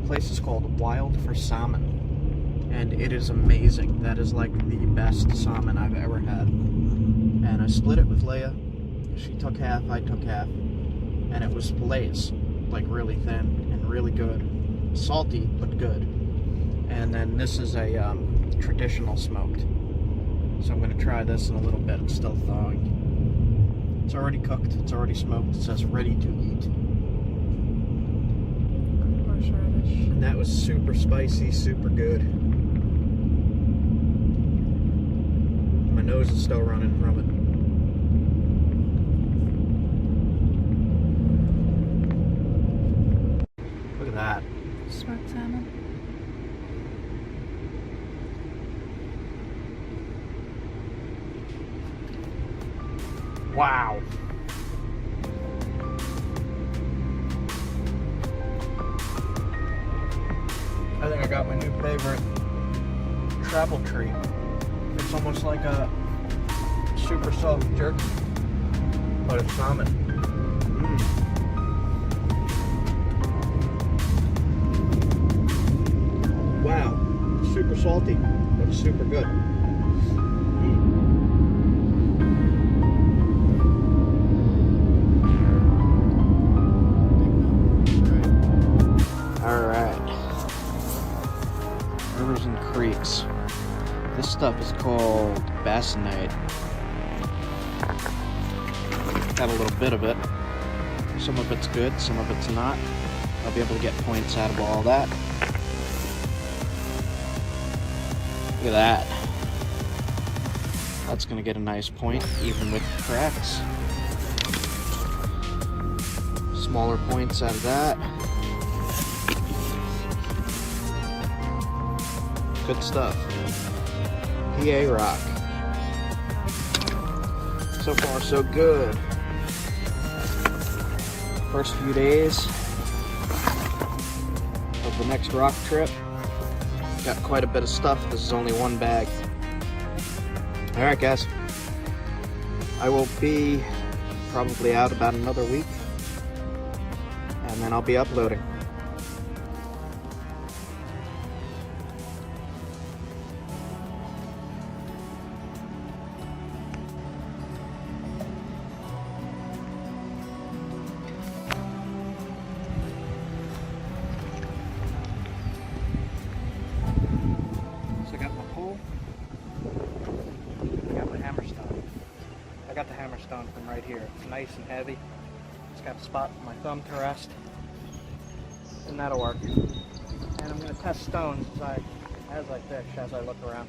The place is called Wild for Salmon, and it is amazing. That is like the best salmon I've ever had. And I split it with Leia. She took half, I took half, and it was fillets, like really thin and really good. Salty, but good. And then this is a traditional smoked. So I'm going to try this in a little bit. It's still thawing. It's already cooked. It's already smoked. It says ready to eat. Horseradish. And that was super spicy, super good. My nose is still running from it. Look at that. Smoked salmon. Wow. I think I got my new favorite travel treat. It's almost like a super soft jerky, but it's salmon. Wow. Super salty, but super good. Rivers and creeks. This stuff is called basinite. Got a little bit of it. Some of it's good, some of it's not. I'll be able to get points out of all that. Look at that. That's gonna get a nice point, even with cracks. Smaller points out of that. Good stuff. PA rock. So far, so good. First few days of the next rock trip. Got quite a bit of stuff. This is only one bag. Alright, guys. I will be probably out about another week, and then I'll be uploading. I got the hammerstone from right here. It's nice and heavy. It's got a spot for my thumb to rest. And that'll work. And I'm going to test stones as I fish, as I look around.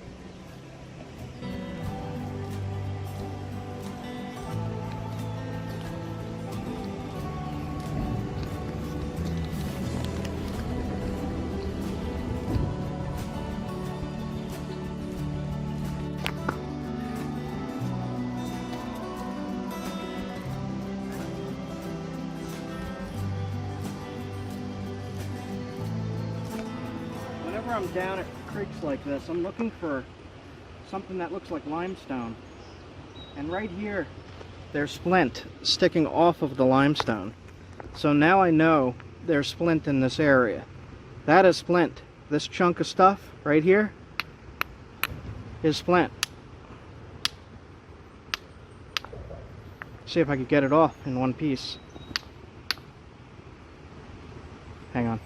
Whenever I'm down at creeks like this, I'm looking for something that looks like limestone. And right here, there's flint sticking off of the limestone. So now I know there's flint in this area. That is flint. This chunk of stuff right here is flint. See if I could get it off in one piece. Hang on.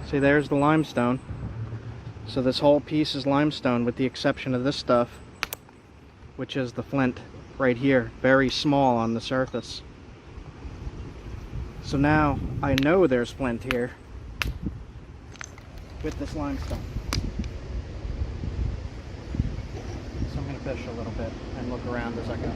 See, there's the limestone. So this whole piece is limestone with the exception of this stuff, which is the flint right here, very small on the surface. So now I know there's flint here with this limestone. So I'm going to fish a little bit and look around as I go.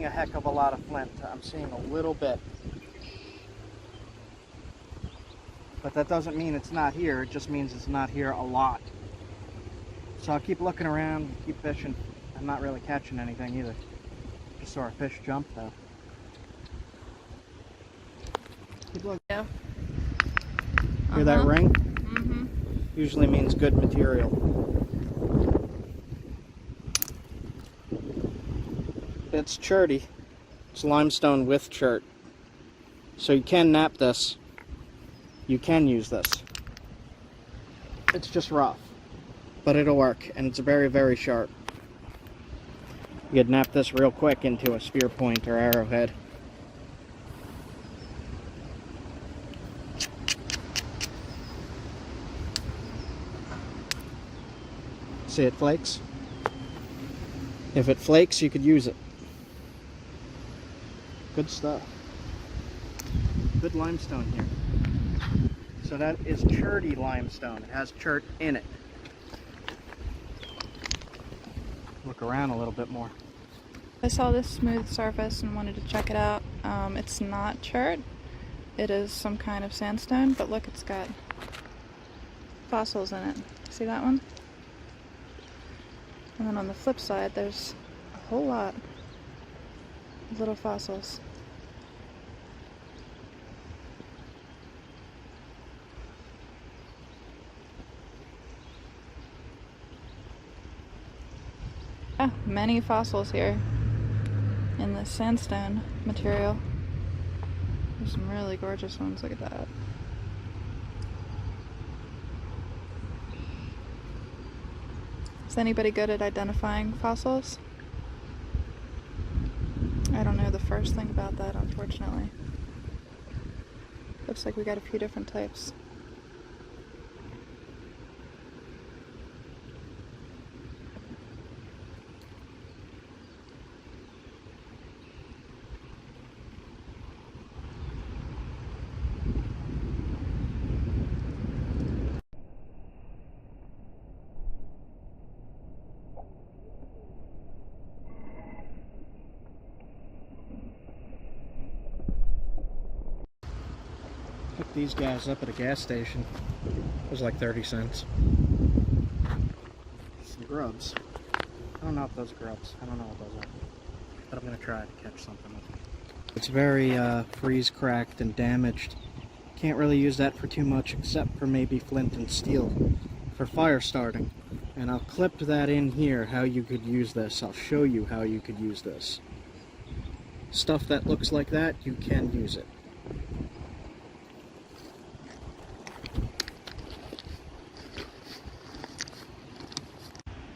A heck of a lot of flint. I'm seeing a little bit, but that doesn't mean it's not here. It just means it's not here a lot. So I'll keep looking around, keep fishing. I'm not really catching anything either. Just saw a fish jump though. Keep looking. Yeah. Hear that ring? Mm-hmm. Usually means good material. It's cherty. It's limestone with chert. So you can knap this. You can use this. It's just rough, but it'll work, and it's very, very sharp. You could knap this real quick into a spear point or arrowhead. See, it flakes. If it flakes, you could use it. Good stuff. Good limestone here. So that is cherty limestone. It has chert in it. Look around a little bit more. I saw this smooth surface and wanted to check it out. It's not chert. It is some kind of sandstone, but look, it's got fossils in it. See that one? And then on the flip side, there's a whole lot of little fossils. Yeah, many fossils here in this sandstone material. There's some really gorgeous ones, look at that. Is anybody good at identifying fossils? I don't know the first thing about that, unfortunately. Looks like we got a few different types. Picked these guys up at a gas station. It was like 30 cents. Some grubs. I don't know if those are grubs. I don't know what those are. But I'm going to try to catch something with them. It's very freeze cracked and damaged. Can't really use that for too much except for maybe flint and steel for fire starting. And I'll clip that in here how you could use this. I'll show you how you could use this. Stuff that looks like that, you can use it.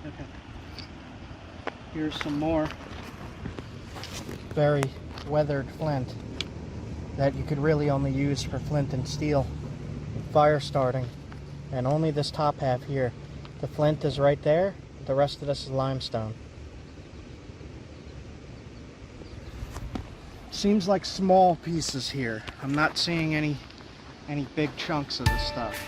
Okay. Here's some more very weathered flint that you could really only use for flint and steel fire starting, and only this top half here. The flint is right there, the rest of this is limestone. Seems like small pieces here. I'm not seeing any big chunks of this stuff.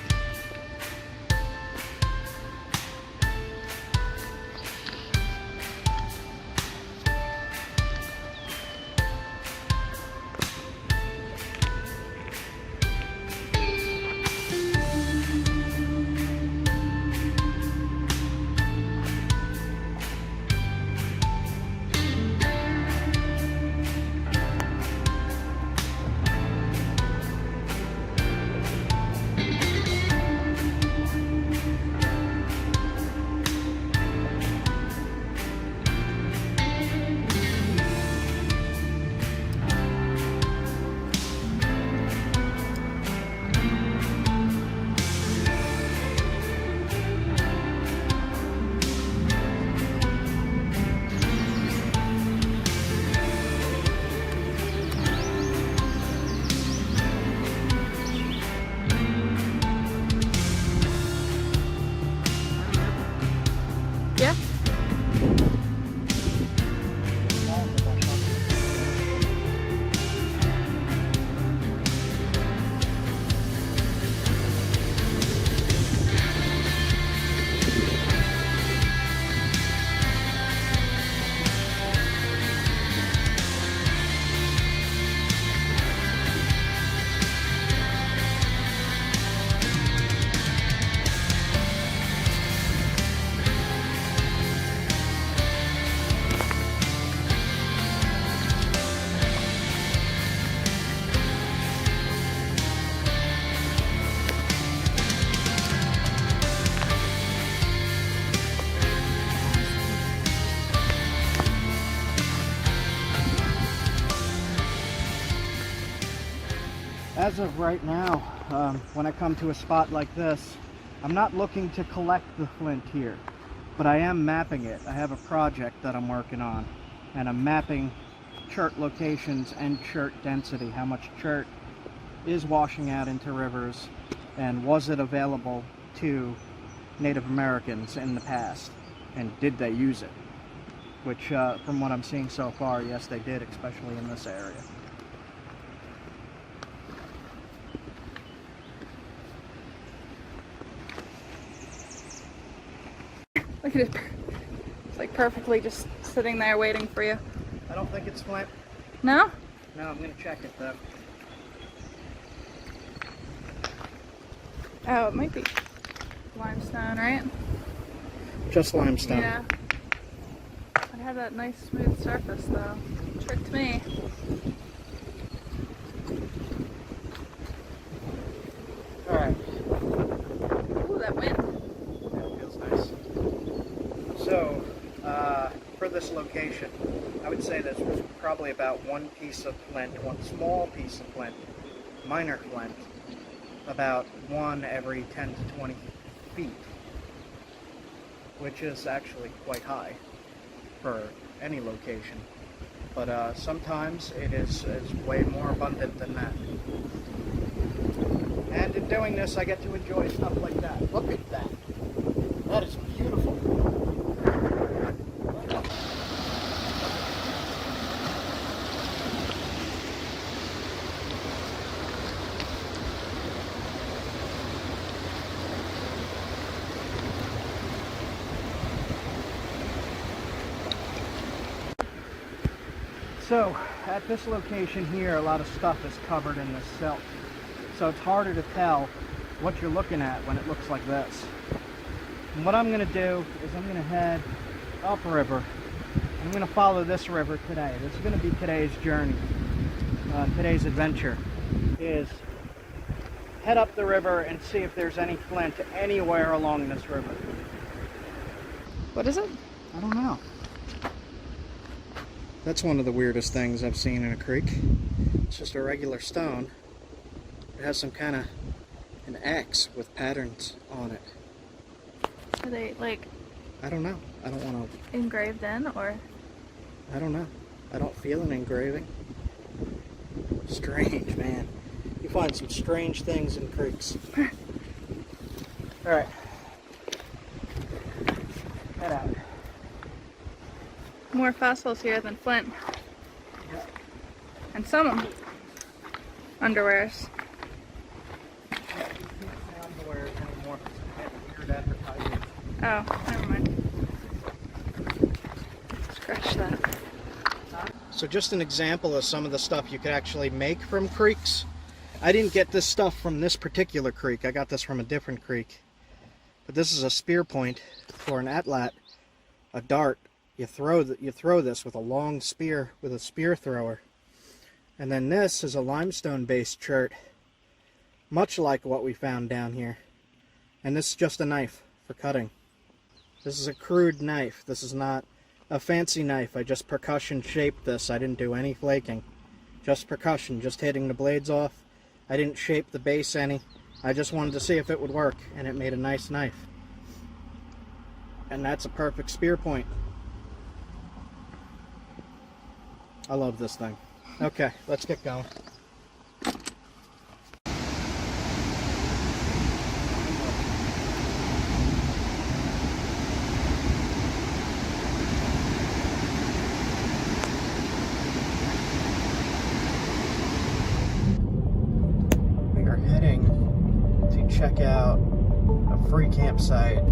as of right now, when I come to a spot like this, I'm not looking to collect the flint here, but I am mapping it. I have a project that I'm working on, and I'm mapping chert locations and chert density, how much chert is washing out into rivers, and was it available to Native Americans in the past, and did they use it? Which, from what I'm seeing so far, yes they did, especially in this area. Look at it. It's like perfectly just sitting there waiting for you. I don't think it's flint. No? No, I'm gonna check it though. Oh, it might be limestone, right? Just limestone. Yeah. It had that nice smooth surface though. Tricked me. Alright. Ooh, that wind. Yeah, it feels nice. So, for this location, I would say this was probably about one piece of flint, one small piece of flint, minor flint, about one every 10 to 20 feet, which is actually quite high for any location. But sometimes it is way more abundant than that. And in doing this, I get to enjoy stuff like that. Look at that. That is beautiful. So, at this location here, a lot of stuff is covered in this silt. So it's harder to tell what you're looking at when it looks like this. And what I'm going to do is I'm going to head upriver. I'm going to follow this river today. This is going to be today's journey. Today's adventure is head up the river and see if there's any flint anywhere along this river. What is it? I don't know. That's one of the weirdest things I've seen in a creek. It's just a regular stone. It has some kind of an X with patterns on it. Are they like I don't know. I don't want to... engraved in, or? I don't know. I don't feel an engraving. Strange, man. You find some strange things in creeks. Alright. Head out. More fossils here than flint. Yeah. And some underwears. Underwear anymore. Weird advertising. Oh, never mind. Scratch that. So just an example of some of the stuff you could actually make from creeks. I didn't get this stuff from this particular creek. I got this from a different creek. But this is a spear point for an atlat, a dart. You throw this with a long spear, with a spear thrower. And then this is a limestone-based chert, much like what we found down here. And this is just a knife for cutting. This is a crude knife. This is not a fancy knife. I just percussion shaped this. I didn't do any flaking. Just percussion, just hitting the blades off. I didn't shape the base any. I just wanted to see if it would work, and it made a nice knife. And that's a perfect spear point. I love this thing. Okay, let's get going. We are heading to check out a free campsite,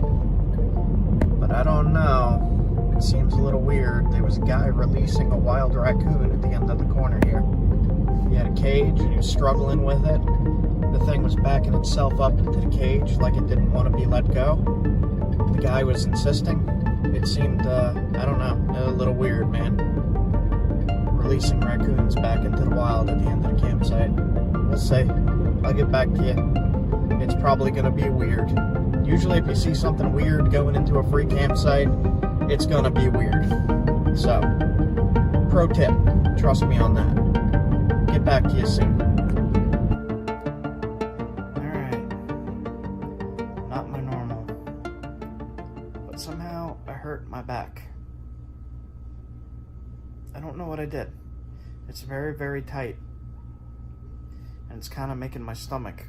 but I don't know. It seems a little weird. There was a guy releasing a wild raccoon at the end of the corner here. He had a cage and he was struggling with it. The thing was backing itself up into the cage like it didn't want to be let go. The guy was insisting. It seemed, I don't know, a little weird, man. Releasing raccoons back into the wild at the end of the campsite. We'll see. I'll get back to you. It's probably going to be weird. Usually if you see something weird going into a free campsite, it's gonna be weird. So, pro tip, trust me on that. Get back to you soon. but somehow I hurt my back. I don't know what I did. It's very, very tight. And it's kind of making my stomach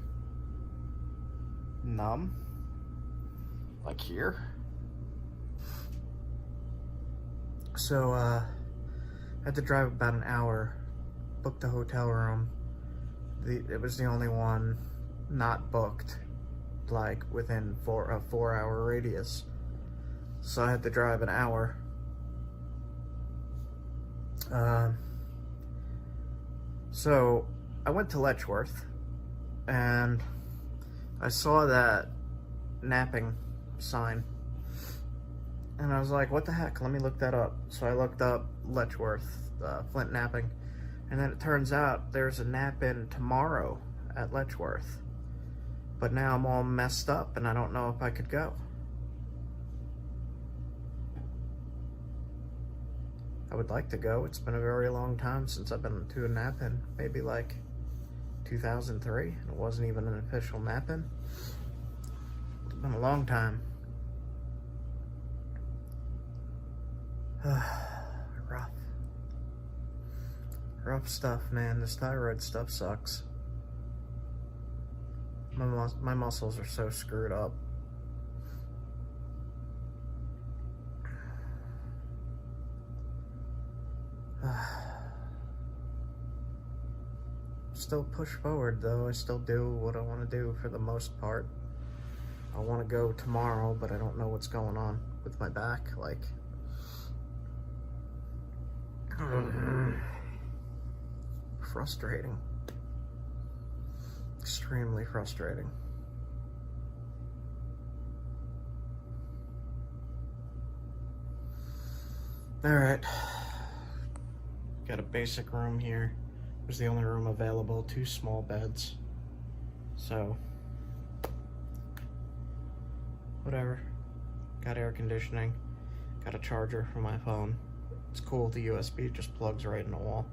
numb. Like here. So, I had to drive about an hour, booked a hotel room. It was the only one not booked, like within a 4-hour radius. So I had to drive an hour. So I went to Letchworth and I saw that napping sign and I was like, what the heck, let me look that up. So I looked up Letchworth, Flint Knapping, and then it turns out there's a nap-in tomorrow at Letchworth, but now I'm all messed up and I don't know if I could go. I would like to go. It's been a very long time since I've been to a nap-in, maybe like 2003, and it wasn't even an official nap-in. It's been a long time. Rough stuff, man. This thyroid stuff sucks. My muscles are so screwed up. Still push forward though. I still do what I want to do for the most part. I want to go tomorrow, but I don't know what's going on with my back. Like, frustrating. Extremely frustrating. Alright. Got a basic room here. It was the only room available, 2 small beds. So, whatever. Got air conditioning. Got a charger for my phone. It's cool, the USB just plugs right in the wall.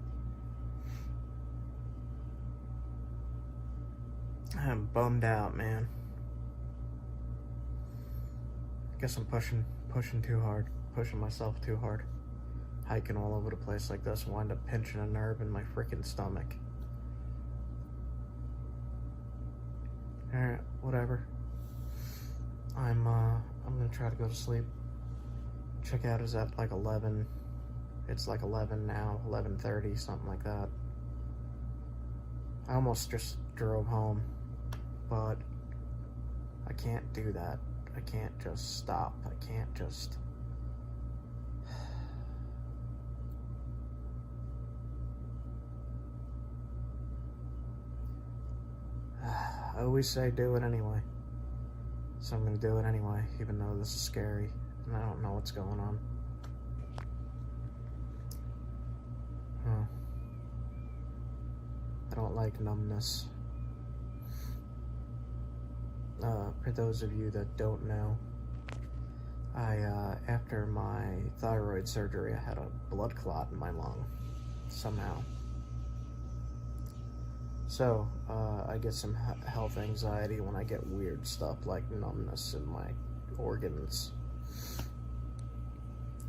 I'm bummed out, man. I guess I'm pushing too hard. Pushing myself too hard. Hiking all over the place like this, wind up pinching a nerve in my freaking stomach. Alright, whatever. I'm gonna try to go to sleep. Checkout is at like 11. It's like 11 now, 11:30, something like that. I almost just drove home, but I can't do that. I can't just stop. I can't just... I always say do it anyway. So I'm gonna do it anyway, even though this is scary and I don't know what's going on. I don't like numbness. For those of you that don't know, after my thyroid surgery, I had a blood clot in my lung, somehow. So, I get some health anxiety when I get weird stuff like numbness in my organs.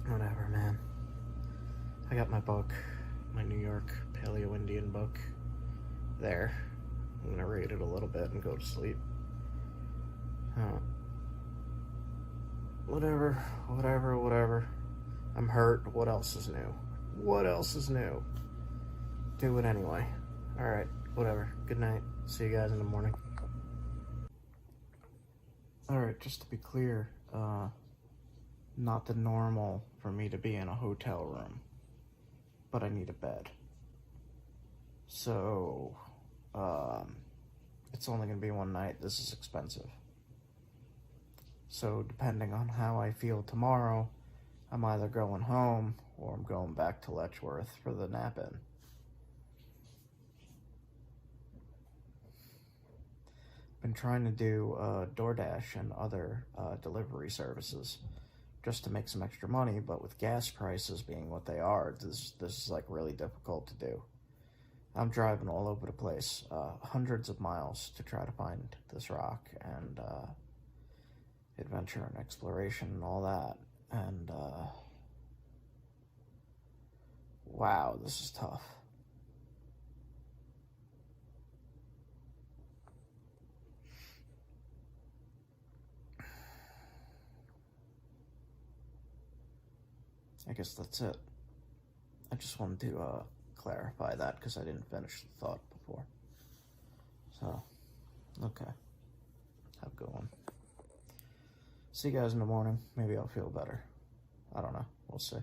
Whatever, man. I got my book, my New York Paleo-Indian book, there. I'm gonna read it a little bit and go to sleep. Whatever. I'm hurt. What else is new? What else is new? Do it anyway. Alright, whatever. Good night. See you guys in the morning. Alright, just to be clear, not the normal for me to be in a hotel room, but I need a bed. So, it's only gonna be one night. This is expensive. So depending on how I feel tomorrow, I'm either going home or I'm going back to Letchworth for the nap-in. Been trying to do DoorDash and other delivery services just to make some extra money, but with gas prices being what they are, this is like really difficult to do. I'm driving all over the place, hundreds of miles to try to find this rock, and adventure and exploration and all that. And, wow, this is tough. I guess that's it. I just wanted to clarify that because I didn't finish the thought before. So, okay. Have a good one. See you guys in the morning. Maybe I'll feel better. I don't know. We'll see.